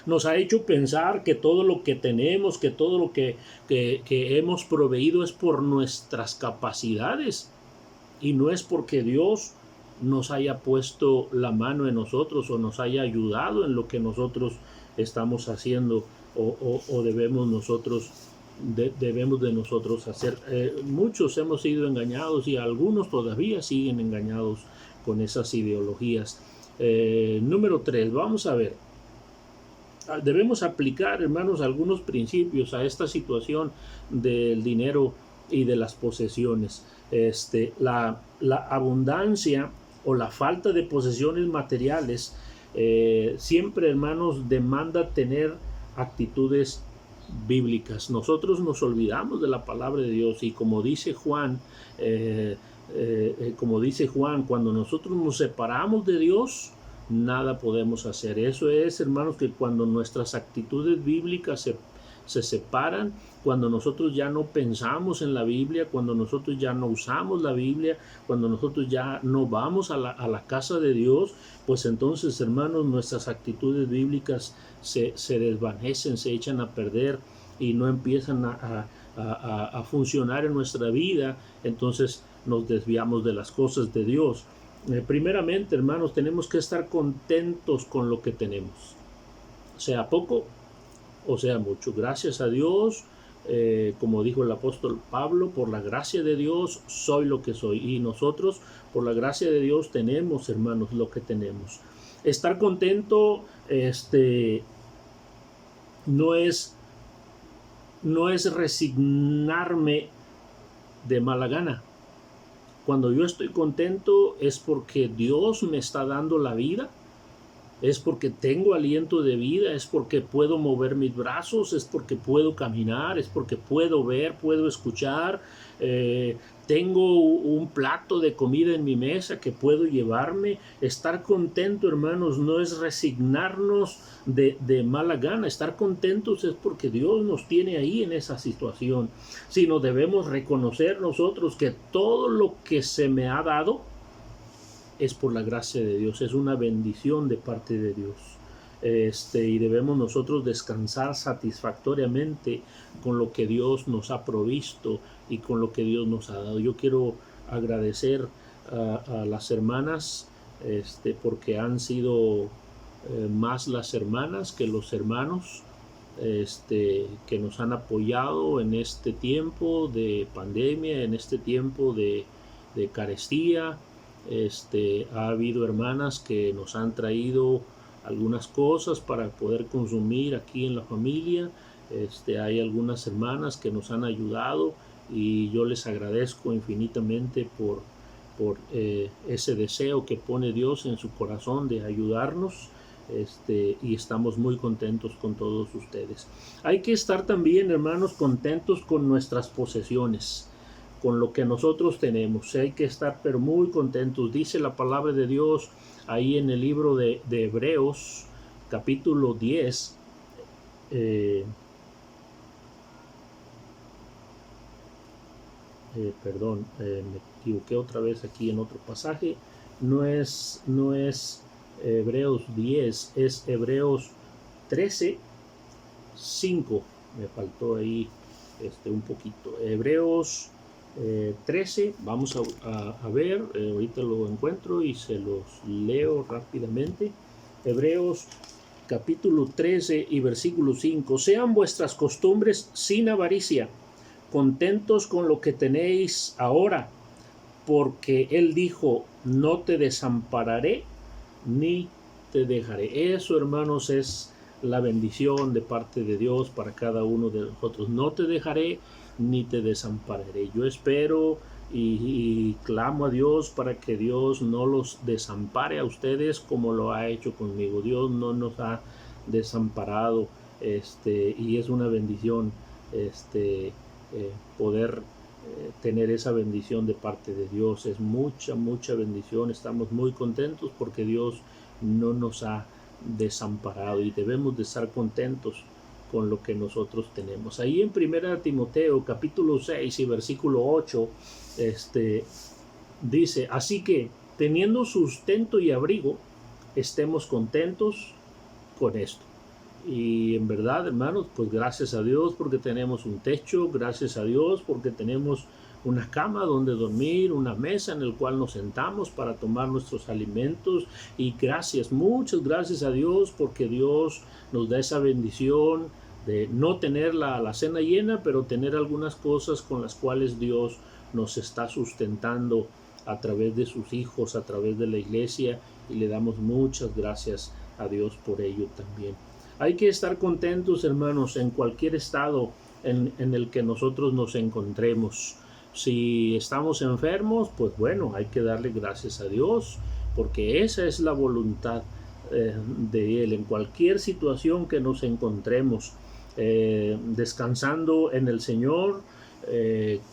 Nos ha hecho pensar que todo lo que tenemos, que todo lo que hemos proveído es por nuestras capacidades, y no es porque Dios nos haya puesto la mano en nosotros o nos haya ayudado en lo que nosotros estamos haciendo o debemos de nosotros hacer. Muchos hemos sido engañados, y algunos todavía siguen engañados con esas ideologías. Número 3, vamos a ver. Debemos aplicar, hermanos, algunos principios a esta situación del dinero y de las posesiones. La abundancia o la falta de posesiones materiales siempre, hermanos, demanda tener actitudes bíblicas. Nosotros nos olvidamos de la palabra de Dios y como dice Juan, cuando nosotros nos separamos de Dios, nada podemos hacer. Eso es, hermanos, que cuando nuestras actitudes bíblicas se separan, cuando nosotros ya no pensamos en la Biblia, cuando nosotros ya no usamos la Biblia, cuando nosotros ya no vamos a la casa de Dios, pues entonces, hermanos, nuestras actitudes bíblicas se desvanecen, se echan a perder y no empiezan a funcionar en nuestra vida. Entonces nos desviamos de las cosas de Dios. Primeramente, hermanos, tenemos que estar contentos con lo que tenemos, sea poco o sea mucho. Gracias a Dios, como dijo el apóstol Pablo, por la gracia de Dios soy lo que soy. Y nosotros, por la gracia de Dios, tenemos, hermanos, lo que tenemos. Estar contento no es resignarme de mala gana. Cuando yo estoy contento es porque Dios me está dando la vida, es porque tengo aliento de vida, es porque puedo mover mis brazos, es porque puedo caminar, es porque puedo ver, puedo escuchar, tengo un plato de comida en mi mesa que puedo llevarme. Estar contento, hermanos, no es resignarnos de mala gana. Estar contentos es porque Dios nos tiene ahí en esa situación, sino debemos reconocer nosotros que todo lo que se me ha dado es por la gracia de Dios, es una bendición de parte de Dios. Y debemos nosotros descansar satisfactoriamente con lo que Dios nos ha provisto y con lo que Dios nos ha dado. Yo quiero agradecer a las hermanas porque han sido más las hermanas que los hermanos que nos han apoyado en este tiempo de pandemia, en este tiempo de carestía. Ha habido hermanas que nos han traído algunas cosas para poder consumir aquí en la familia. Hay algunas hermanas que nos han ayudado y yo les agradezco infinitamente por ese deseo que pone Dios en su corazón de ayudarnos. Y estamos muy contentos con todos ustedes. Hay que estar también, hermanos, contentos con nuestras posesiones, con lo que nosotros tenemos. Hay que estar pero muy contentos. Dice la palabra de Dios ahí en el libro de Hebreos, capítulo 10, me equivoqué otra vez aquí en otro pasaje. No es Hebreos 10, es Hebreos 13, 5. Me faltó ahí un poquito. Hebreos 13, vamos a ver, ahorita lo encuentro y se los leo rápidamente. Hebreos capítulo 13 y versículo 5. Sean vuestras costumbres sin avaricia, contentos con lo que tenéis ahora, porque Él dijo, no te desampararé ni te dejaré. Eso, hermanos, es la bendición de parte de Dios para cada uno de nosotros. No te dejaré ni te desampararé. Yo espero y clamo a Dios para que Dios no los desampare a ustedes como lo ha hecho conmigo. Dios no nos ha desamparado, y es una bendición poder tener esa bendición de parte de Dios. Es mucha bendición. Estamos muy contentos porque Dios no nos ha desamparado y debemos de estar contentos con lo que nosotros tenemos. Ahí en 1 Timoteo capítulo 6 y versículo 8 dice, así que teniendo sustento y abrigo, estemos contentos con esto. Y en verdad, hermanos, pues gracias a Dios porque tenemos un techo, gracias a Dios porque tenemos una cama donde dormir, una mesa en el cual nos sentamos para tomar nuestros alimentos. Y muchas gracias a Dios porque Dios nos da esa bendición de no tener la cena llena, pero tener algunas cosas con las cuales Dios nos está sustentando a través de sus hijos, a través de la iglesia, y le damos muchas gracias a Dios por ello también. Hay que estar contentos, hermanos, en cualquier estado en el que nosotros nos encontremos. Si estamos enfermos, pues bueno, hay que darle gracias a Dios, porque esa es la voluntad de Él. En cualquier situación que nos encontremos, descansando en el Señor,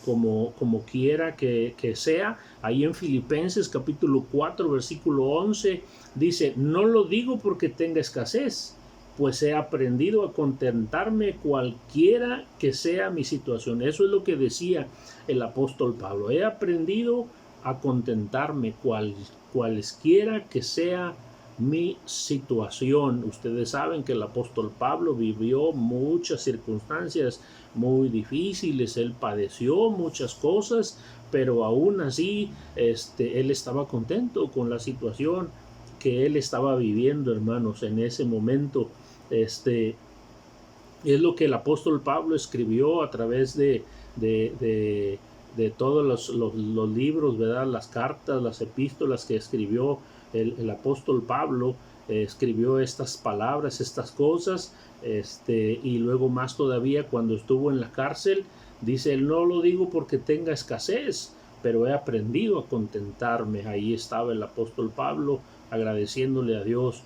como quiera que sea. Ahí en Filipenses capítulo 4 versículo 11 dice: no lo digo porque tenga escasez, pues he aprendido a contentarme cualquiera que sea mi situación. Eso es lo que decía el apóstol Pablo: he aprendido a contentarme cualesquiera que sea mi situación. Ustedes saben que el apóstol Pablo vivió muchas circunstancias muy difíciles, él padeció muchas cosas, pero aún así él estaba contento con la situación que él estaba viviendo, hermanos, en ese momento. Es lo que el apóstol Pablo escribió a través de todos los libros, ¿verdad? Las cartas, las epístolas que escribió el apóstol Pablo. Escribió estas palabras, estas cosas, y luego más todavía cuando estuvo en la cárcel, dice: no lo digo porque tenga escasez, pero he aprendido a contentarme. Ahí estaba el apóstol Pablo agradeciéndole a Dios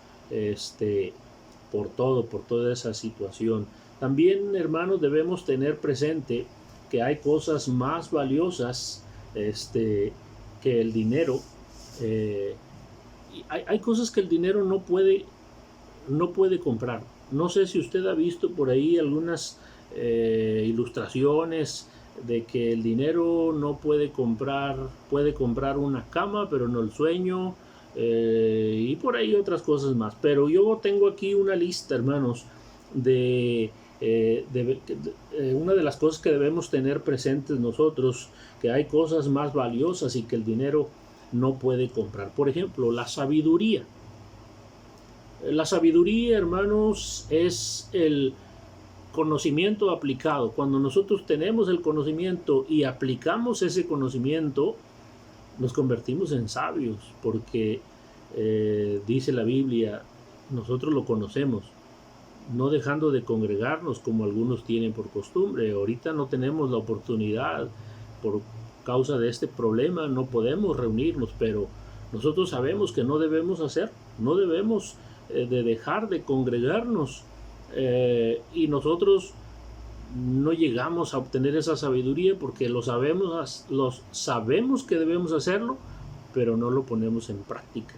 por toda esa situación. También, hermanos, debemos tener presente que hay cosas más valiosas que el dinero. Hay cosas que el dinero no puede comprar. No sé si usted ha visto por ahí algunas ilustraciones de que el dinero no puede comprar una cama, pero no el sueño, y por ahí otras cosas más. Pero yo tengo aquí una lista, hermanos, de una de las cosas que debemos tener presentes nosotros, que hay cosas más valiosas y que el dinero no puede comprar. Por ejemplo, la sabiduría. La sabiduría, hermanos, es el conocimiento aplicado. Cuando nosotros tenemos el conocimiento y aplicamos ese conocimiento, nos convertimos en sabios, porque dice la Biblia, nosotros lo conocemos, no dejando de congregarnos como algunos tienen por costumbre. Ahorita no tenemos la oportunidad por causa de este problema, no podemos reunirnos, pero nosotros sabemos que no debemos de dejar de congregarnos, y nosotros no llegamos a obtener esa sabiduría porque lo sabemos que debemos hacerlo, pero no lo ponemos en práctica.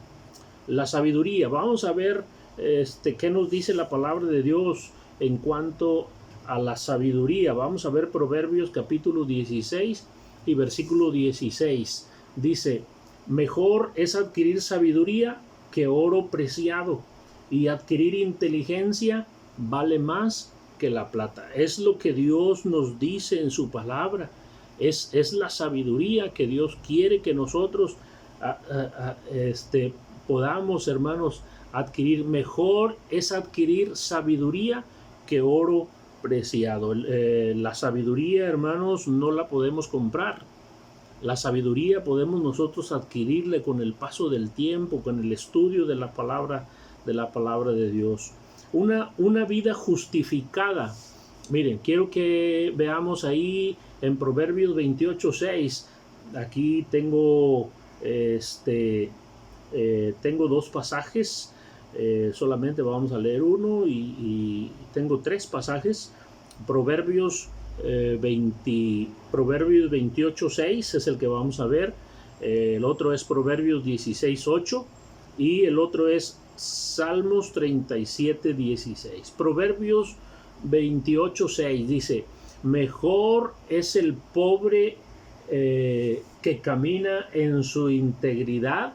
La sabiduría, vamos a ver qué nos dice la palabra de Dios en cuanto a la sabiduría. Vamos a ver Proverbios capítulo 16 y versículo 16. Dice: mejor es adquirir sabiduría que oro preciado, y adquirir inteligencia vale más que la plata. Es lo que Dios nos dice en su palabra. Es la sabiduría que Dios quiere que nosotros podamos, hermanos, adquirir. Mejor es adquirir sabiduría que oro preciado. La sabiduría, hermanos, no la podemos comprar. La sabiduría podemos nosotros adquirirle con el paso del tiempo, con el estudio de la palabra de Dios. Una vida justificada. Miren, quiero que veamos ahí en Proverbios 28:6. Aquí tengo tengo dos pasajes. Solamente vamos a leer uno, y tengo tres pasajes. Proverbios 28:6 es el que vamos a ver. El otro es Proverbios 16:8 y el otro es Salmos 37:16. Proverbios 28:6 dice: mejor es el pobre que camina en su integridad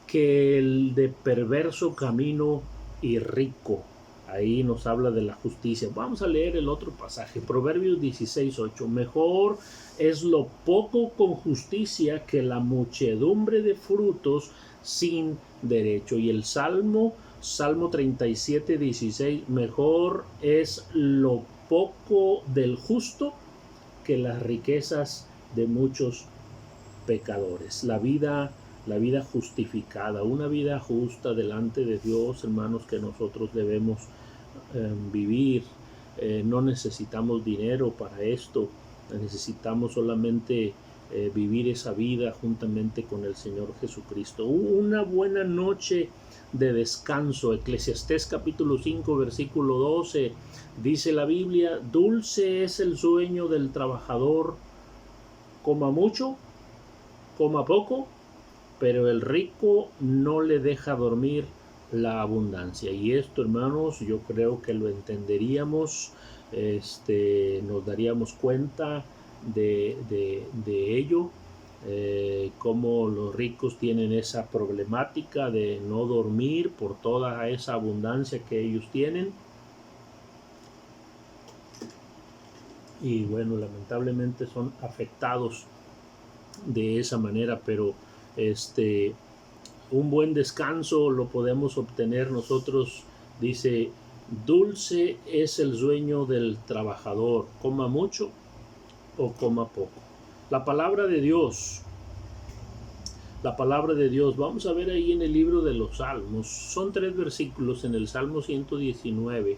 que el de perverso camino y rico. Ahí nos habla de la justicia. Vamos a leer el otro pasaje, Proverbios 16:8. Mejor es lo poco con justicia que la muchedumbre de frutos sin derecho. Y el Salmo 37:16. Mejor es lo poco del justo que las riquezas de muchos pecadores. La vida justificada, una vida justa delante de Dios, hermanos, que nosotros debemos vivir. No necesitamos dinero para esto, necesitamos solamente vivir esa vida juntamente con el Señor Jesucristo. Una buena noche de descanso. Eclesiastés capítulo 5 versículo 12 dice la Biblia: dulce es el sueño del trabajador, coma mucho, coma poco, pero el rico no le deja dormir la abundancia. Y esto, hermanos, yo creo que lo entenderíamos, nos daríamos cuenta de ello, cómo los ricos tienen esa problemática de no dormir por toda esa abundancia que ellos tienen. Y bueno, lamentablemente son afectados de esa manera, pero un buen descanso lo podemos obtener nosotros. Dice: dulce es el sueño del trabajador, coma mucho o coma poco. La palabra de Dios, vamos a ver ahí en el libro de los Salmos. Son 3 versículos en el Salmo 119,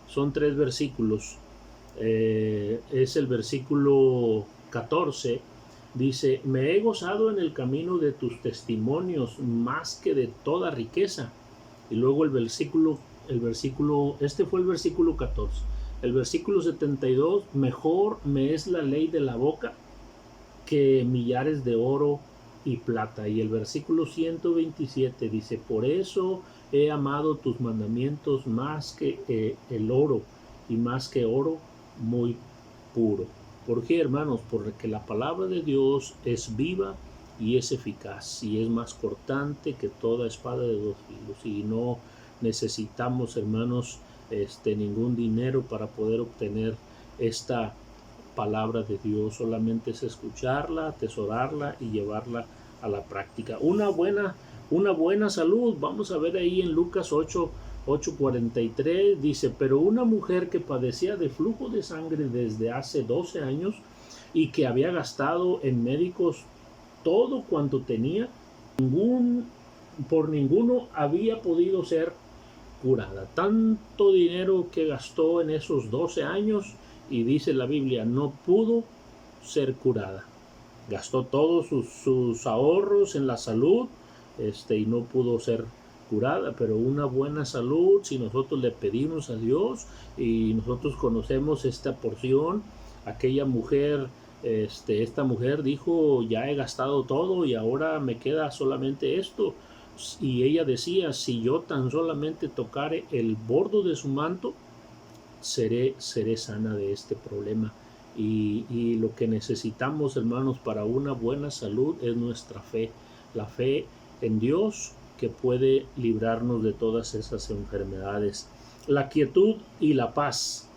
son 3 versículos. Es el versículo 14. Dice: me he gozado en el camino de tus testimonios más que de toda riqueza. Y luego el versículo, este fue el versículo 14. El versículo 72: mejor me es la ley de la boca que millares de oro y plata. Y el versículo 127 dice: por eso he amado tus mandamientos más que el oro, y más que oro muy puro. ¿Por qué, hermanos? Porque la palabra de Dios es viva y es eficaz, y es más cortante que toda espada de 2 filos, y no necesitamos, hermanos, ningún dinero para poder obtener esta palabra de Dios. Solamente es escucharla, atesorarla y llevarla a la práctica. Una buena salud. Vamos a ver ahí en Lucas 8:43 dice: pero una mujer que padecía de flujo de sangre desde hace 12 años y que había gastado en médicos todo cuanto tenía, por ninguno había podido ser curada. Tanto dinero que gastó en esos 12 años, y dice la Biblia, no pudo ser curada. Gastó todos sus ahorros en la salud, y no pudo ser curada. Pero una buena salud, si nosotros le pedimos a Dios y nosotros conocemos esta porción, aquella mujer, esta mujer dijo: ya he gastado todo y ahora me queda solamente esto. Y ella decía: si yo tan solamente tocare el borde de su manto, seré sana de este problema. Y lo que necesitamos, hermanos, para una buena salud es nuestra fe, la fe en Dios, que puede librarnos de todas esas enfermedades. La quietud y la paz.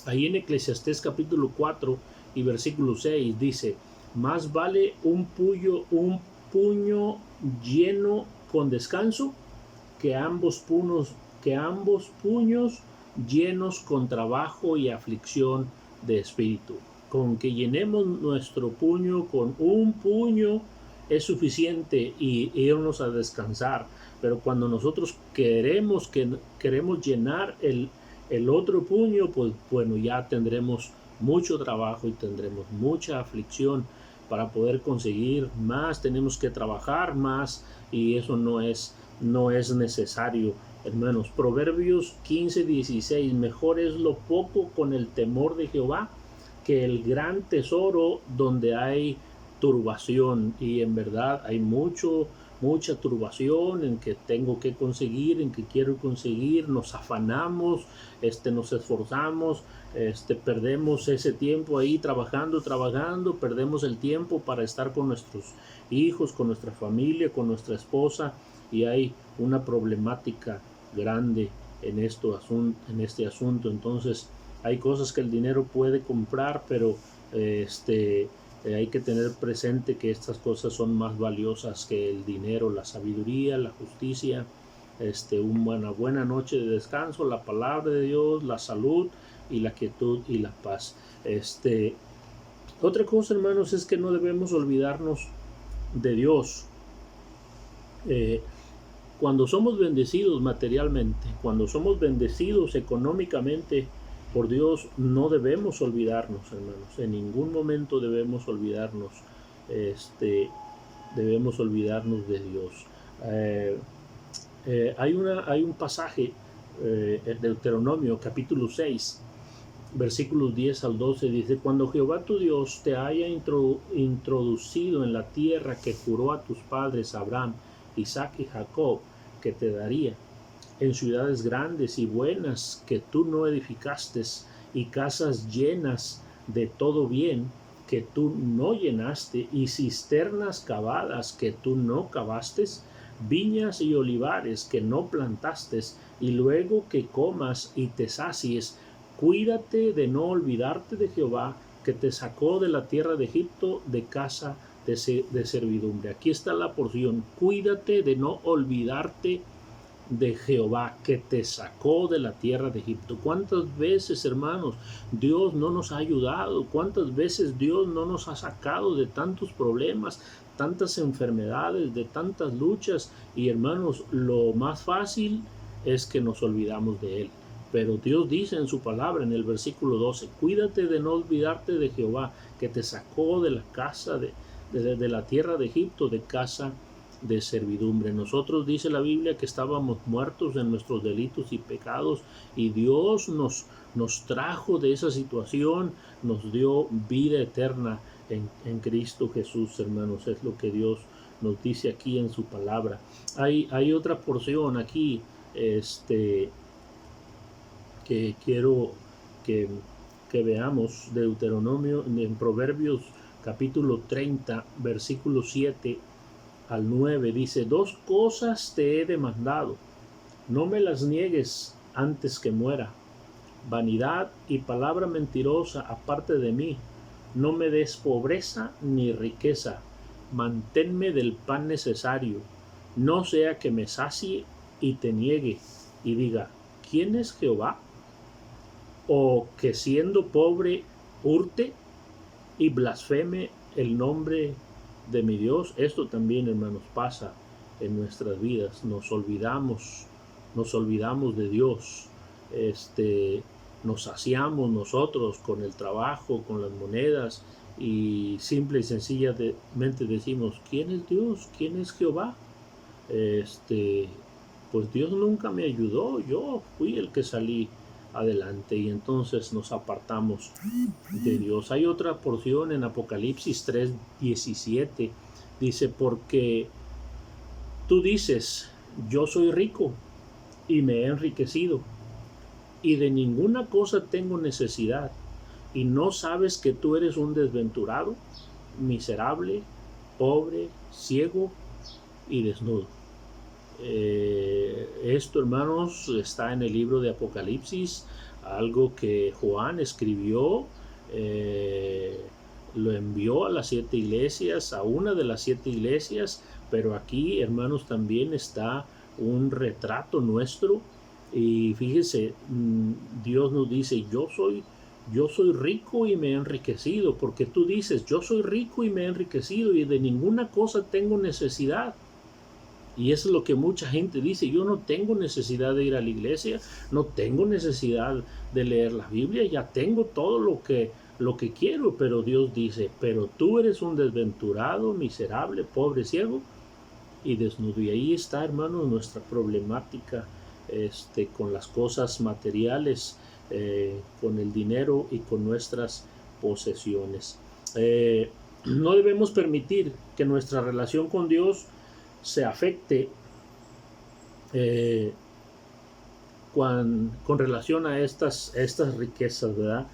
Ahí en Eclesiastés capítulo 4 y versículo 6 dice: más vale un puño lleno con descanso que ambos puños llenos con trabajo y aflicción de espíritu. Con que llenemos nuestro puño, con un puño es suficiente y irnos a descansar. Pero cuando nosotros queremos llenar el otro puño, pues bueno, ya tendremos mucho trabajo y tendremos mucha aflicción. Para poder conseguir más tenemos que trabajar más, y eso no es necesario, hermanos. Proverbios 15:16: mejor es lo poco con el temor de Jehová que el gran tesoro donde hay turbación. Y en verdad hay mucha turbación en que tengo que conseguir, en que quiero conseguir. Nos afanamos, nos esforzamos, perdemos ese tiempo ahí trabajando, perdemos el tiempo para estar con nuestros hijos, con nuestra familia, con nuestra esposa, y hay una problemática grande en este asunto. Entonces hay cosas que el dinero puede comprar, pero hay que tener presente que estas cosas son más valiosas que el dinero: la sabiduría, la justicia, una buena noche de descanso, la palabra de Dios, la salud y la quietud y la paz. Otra cosa, hermanos, es que no debemos olvidarnos de Dios. Cuando somos bendecidos materialmente, cuando somos bendecidos económicamente por Dios, no debemos olvidarnos, hermanos. En ningún momento debemos olvidarnos, debemos olvidarnos de Dios. Hay un pasaje en Deuteronomio capítulo 6, versículos 10 al 12, dice: cuando Jehová tu Dios te haya introducido en la tierra que juró a tus padres Abraham, Isaac y Jacob, que te daría, en ciudades grandes y buenas que tú no edificaste, y casas llenas de todo bien que tú no llenaste, y cisternas cavadas que tú no cavaste, viñas y olivares que no plantaste, y luego que comas y te sacies, cuídate de no olvidarte de Jehová, que te sacó de la tierra de Egipto, de casa de servidumbre. Aquí está la porción: cuídate de no olvidarte de Jehová, que te sacó de la tierra de Egipto. ¿Cuántas veces, hermanos, Dios no nos ha ayudado? ¿Cuántas veces Dios no nos ha sacado de tantos problemas, tantas enfermedades, de tantas luchas? Y, hermanos, lo más fácil es que nos olvidamos de Él. Pero Dios dice en su palabra, en el versículo 12, cuídate de no olvidarte de Jehová, que te sacó de la casa de la tierra de Egipto, de casa de servidumbre. Nosotros, dice la Biblia, que estábamos muertos en nuestros delitos y pecados, y Dios nos trajo de esa situación, nos dio vida eterna en Cristo Jesús, hermanos. Es lo que Dios nos dice aquí en su palabra. Hay otra porción aquí que quiero que veamos, de Deuteronomio, en Proverbios capítulo 30, versículo 7 al 9, dice: dos cosas te he demandado, no me las niegues antes que muera: vanidad y palabra mentirosa aparte de mí. No me des pobreza ni riqueza, manténme del pan necesario, no sea que me sacie y te niegue y diga: ¿quién es Jehová? O que siendo pobre hurte y blasfeme el nombre de mi Dios. Esto también, hermanos, pasa en nuestras vidas. Nos olvidamos de Dios. Nos saciamos nosotros con el trabajo, con las monedas, y simple y sencillamente decimos: ¿quién es Dios? ¿Quién es Jehová? Pues Dios nunca me ayudó, yo fui el que salí adelante, y entonces nos apartamos de Dios. Hay otra porción en Apocalipsis 3:17, dice: porque tú dices, yo soy rico y me he enriquecido, y de ninguna cosa tengo necesidad, y no sabes que tú eres un desventurado, miserable, pobre, ciego y desnudo. Esto, hermanos, está en el libro de Apocalipsis, algo que Juan escribió, lo envió a las 7 iglesias, a una de las 7 iglesias, pero aquí, hermanos, también está un retrato nuestro. Y fíjese, Dios nos dice: yo soy rico y me he enriquecido, porque tú dices, yo soy rico y me he enriquecido, y de ninguna cosa tengo necesidad. Y eso es lo que mucha gente dice: yo no tengo necesidad de ir a la iglesia, no tengo necesidad de leer la Biblia, ya tengo todo lo que quiero. Pero Dios dice: pero tú eres un desventurado, miserable, pobre, ciego y desnudo. Y ahí está, hermanos, nuestra problemática con las cosas materiales, con el dinero y con nuestras posesiones. No debemos permitir que nuestra relación con Dios se afecte con relación a estas riquezas, ¿verdad?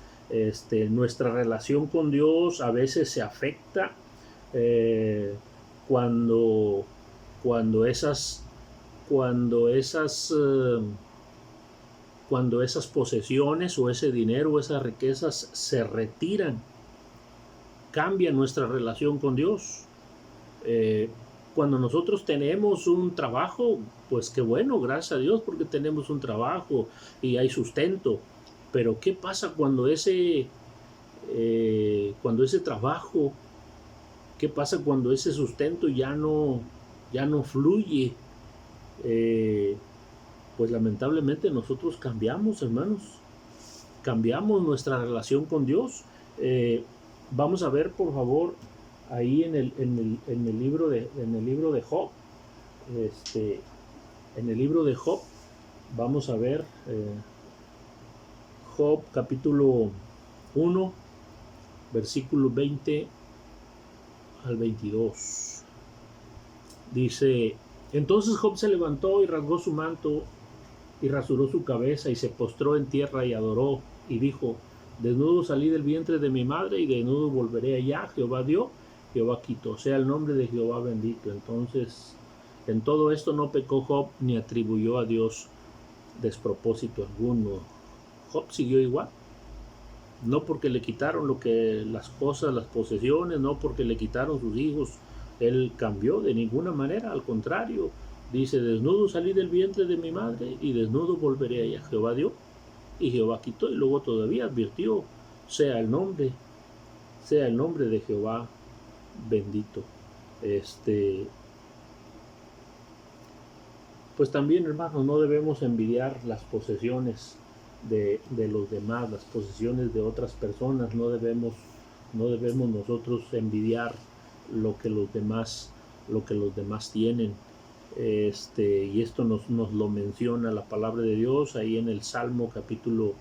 Nuestra relación con Dios a veces se afecta cuando esas posesiones o ese dinero o esas riquezas se retiran. Cambia nuestra relación con Dios. Cuando nosotros tenemos un trabajo, pues qué bueno, gracias a Dios porque tenemos un trabajo y hay sustento. Pero ¿qué pasa cuando ese cuando ese trabajo, qué pasa cuando ese sustento ya no fluye. Pues lamentablemente nosotros cambiamos, hermanos, cambiamos nuestra relación con Dios. Vamos a ver, por favor, ahí en el libro de Job. En el libro de Job vamos a ver Job capítulo 1, versículo 20 al 22. Dice: entonces Job se levantó y rasgó su manto y rasuró su cabeza y se postró en tierra y adoró y dijo: desnudo salí del vientre de mi madre y desnudo volveré allá. Jehová dio, Jehová quitó, sea el nombre de Jehová bendito. Entonces, en todo esto no pecó Job ni atribuyó a Dios despropósito alguno. Job siguió igual, no porque le quitaron las cosas, las posesiones, no porque le quitaron sus hijos, él cambió de ninguna manera, al contrario, dice: desnudo salí del vientre de mi madre y desnudo volveré allá. Jehová dio y Jehová quitó. Y luego todavía advirtió: sea el nombre de Jehová bendito. Pues también, hermanos, no debemos envidiar las posesiones de los demás, las posesiones de otras personas. No debemos nosotros envidiar lo que los demás tienen. Y esto nos lo menciona la palabra de Dios ahí en el Salmo capítulo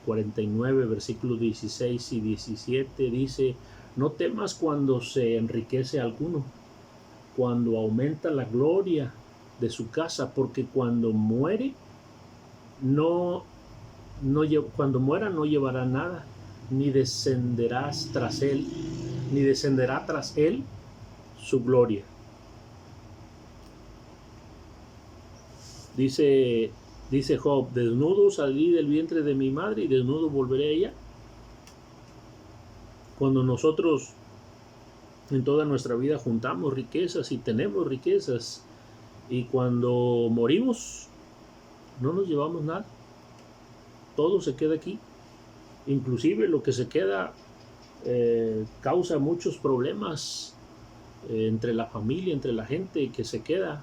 49, versículos 16 y 17. Dice: no temas cuando se enriquece alguno, cuando aumenta la gloria de su casa, porque cuando muere cuando muera no llevará nada, ni descenderá tras él su gloria. Dice Job: desnudo salí del vientre de mi madre y desnudo volveré a ella. Cuando nosotros en toda nuestra vida juntamos riquezas y tenemos riquezas, y cuando morimos no nos llevamos nada, todo se queda aquí. Inclusive lo que se queda causa muchos problemas entre la familia, entre la gente que se queda.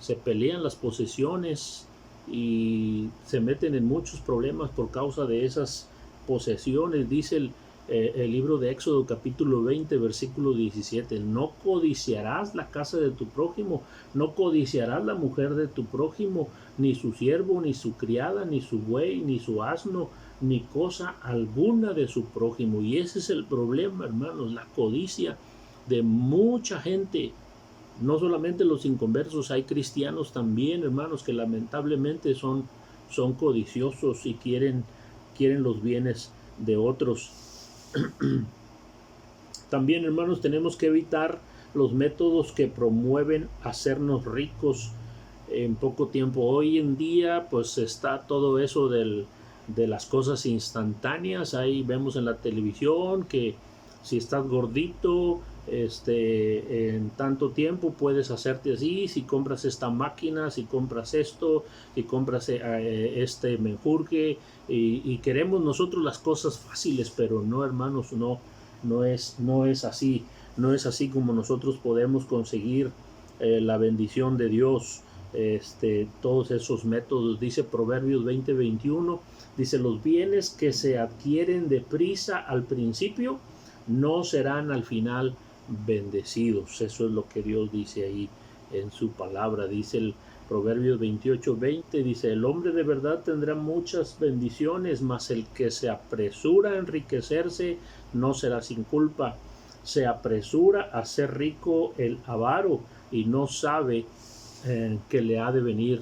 Se pelean las posesiones y se meten en muchos problemas por causa de esas posesiones. Dice el libro de Éxodo capítulo 20, versículo 17: no codiciarás la casa de tu prójimo, no codiciarás la mujer de tu prójimo, ni su siervo, ni su criada, ni su buey, ni su asno, ni cosa alguna de su prójimo. Y ese es el problema, hermanos, la codicia de mucha gente. No solamente los inconversos, hay cristianos también, hermanos, que lamentablemente son codiciosos y quieren los bienes de otros. También, hermanos, tenemos que evitar los métodos que promueven hacernos ricos en poco tiempo. Hoy en día pues está todo eso de las cosas instantáneas. Ahí vemos en la televisión que si estás gordito en tanto tiempo puedes hacerte así, si compras esta máquina, si compras esto, si compras este menjurje, y queremos nosotros las cosas fáciles, pero no, hermanos, no es así como nosotros podemos conseguir la bendición de Dios. Todos esos métodos. Dice Proverbios 20:21, dice: los bienes que se adquieren deprisa al principio no serán al final bendecidos. Eso es lo que Dios dice ahí en su palabra. Dice el Proverbios 28:20, dice: el hombre de verdad tendrá muchas bendiciones, mas el que se apresura a enriquecerse no será sin culpa. Se apresura a ser rico el avaro y no sabe que le ha de venir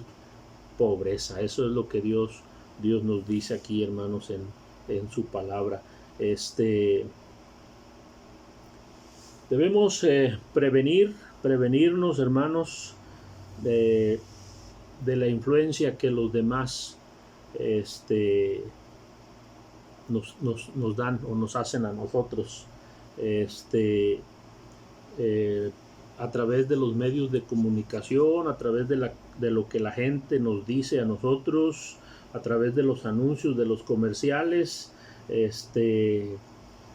pobreza. Eso es lo que Dios nos dice aquí, hermanos, en su palabra. Debemos prevenirnos, hermanos, de la influencia que los demás nos dan o nos hacen a nosotros. A través de los medios de comunicación, a través de lo que la gente nos dice a nosotros, a través de los anuncios, de los comerciales.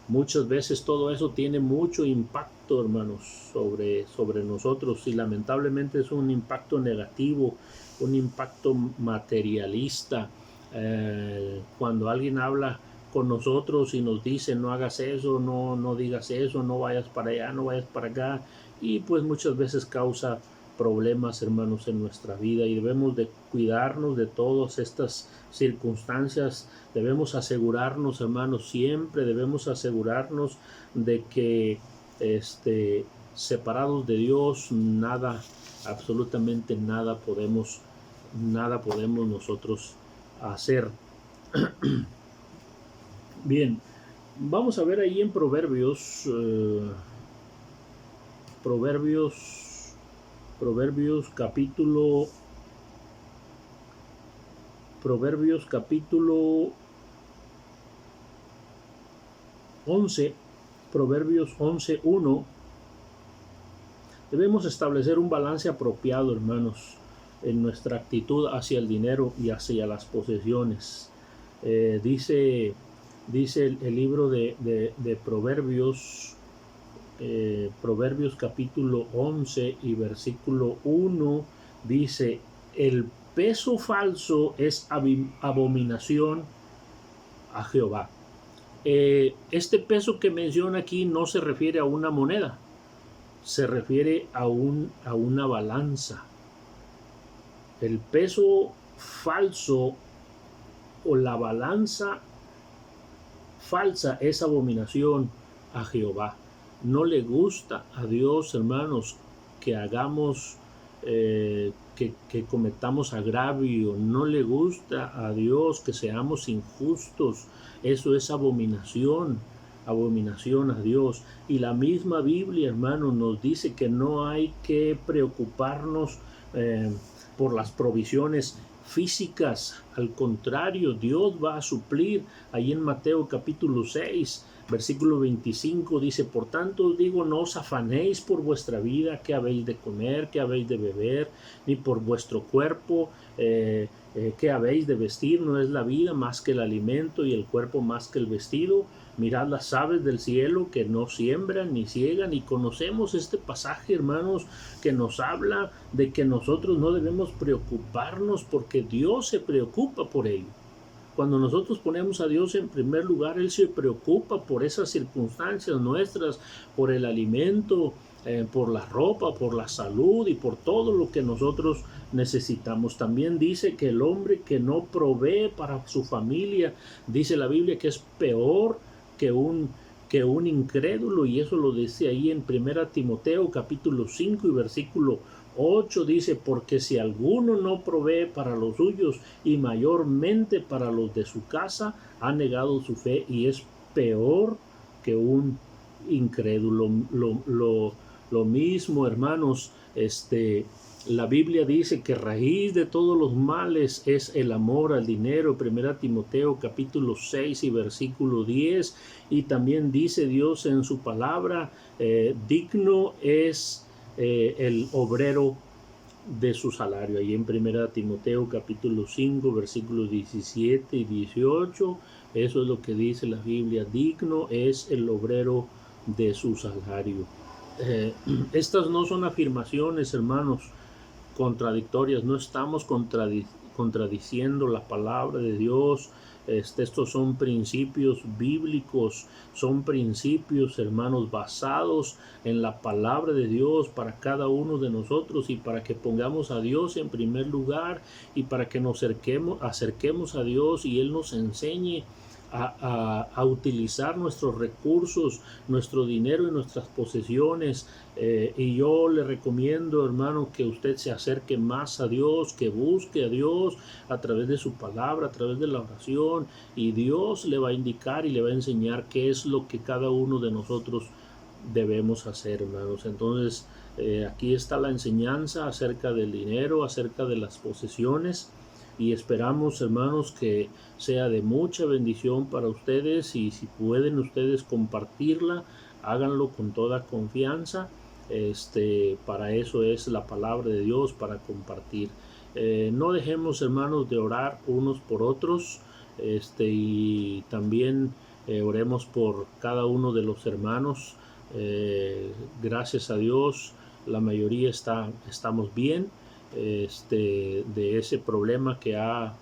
Muchas veces todo eso tiene mucho impacto, hermanos, sobre nosotros, y lamentablemente es un impacto negativo, un impacto materialista. Cuando alguien habla con nosotros y nos dice no hagas eso, no digas eso, no vayas para allá, no vayas para acá, y pues muchas veces causa problemas, hermanos, en nuestra vida, y debemos de cuidarnos de todas estas circunstancias. Debemos asegurarnos, hermanos, siempre debemos asegurarnos de que separados de Dios, nada, absolutamente nada podemos nosotros hacer. Bien, vamos a ver ahí en Proverbios, Proverbios capítulo 11, Proverbios 11:1. Debemos establecer un balance apropiado, hermanos, en nuestra actitud hacia el dinero y hacia las posesiones. Dice el libro de Proverbios, Proverbios capítulo 11 y versículo 1, dice: el peso falso es abominación a Jehová. Este peso que menciona aquí no se refiere a una moneda, se refiere a una balanza. El peso falso o la balanza falsa es abominación a Jehová. No le gusta a Dios, hermanos, que hagamos, que cometamos agravio. No le gusta a Dios que seamos injustos. Eso es abominación a Dios. Y la misma Biblia, hermanos, nos dice que no hay que preocuparnos por las provisiones físicas. Al contrario, Dios va a suplir. Ahí en Mateo capítulo 6, versículo 25 dice: por tanto os digo, no os afanéis por vuestra vida, qué habéis de comer, qué habéis de beber, ni por vuestro cuerpo, qué habéis de vestir. No es la vida más que el alimento, y el cuerpo más que el vestido. Mirad las aves del cielo, que no siembran ni ciegan. Y conocemos este pasaje, hermanos, que nos habla de que nosotros no debemos preocuparnos, porque Dios se preocupa por ello. Cuando nosotros ponemos a Dios en primer lugar, Él se preocupa por esas circunstancias nuestras, por el alimento, por la ropa, por la salud y por todo lo que nosotros necesitamos. También dice que el hombre que no provee para su familia, dice la Biblia, que es peor que un incrédulo, y eso lo dice ahí en 1 Timoteo capítulo 5 y versículo 8, dice: porque si alguno no provee para los suyos, y mayormente para los de su casa, ha negado su fe y es peor que un incrédulo. Lo mismo, hermanos, la Biblia dice que raíz de todos los males es el amor al dinero, 1 Timoteo capítulo 6 y versículo 10, y también dice Dios en su palabra: digno es el obrero de su salario. Ahí en 1 Timoteo capítulo 5 versículos 17 y 18, eso es lo que dice la Biblia: digno es el obrero de su salario. Estas no son afirmaciones, hermanos, contradictorias. No estamos contradiciendo la palabra de Dios. Estos son principios bíblicos, son principios, hermanos, basados en la palabra de Dios para cada uno de nosotros, y para que pongamos a Dios en primer lugar, y para que nos acerquemos a Dios y Él nos enseñe a utilizar nuestros recursos, nuestro dinero y nuestras posesiones. Y yo le recomiendo, hermano, que usted se acerque más a Dios, que busque a Dios a través de su palabra, a través de la oración, y Dios le va a indicar y le va a enseñar qué es lo que cada uno de nosotros debemos hacer, hermanos. Entonces, aquí está la enseñanza acerca del dinero, acerca de las posesiones, y esperamos, hermanos, que sea de mucha bendición para ustedes, y si pueden ustedes compartirla, háganlo con toda confianza. Para eso es la palabra de Dios, para compartir. No dejemos, hermanos, de orar unos por otros, y también Oremos por cada uno de los hermanos. Gracias a Dios, la mayoría estamos bien de ese problema que ha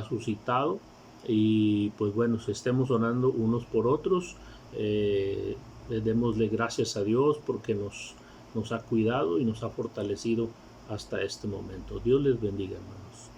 suscitado. Y pues bueno, estemos orando unos por otros. Démosle gracias a Dios porque nos ha cuidado y nos ha fortalecido hasta este momento. Dios les bendiga, hermanos.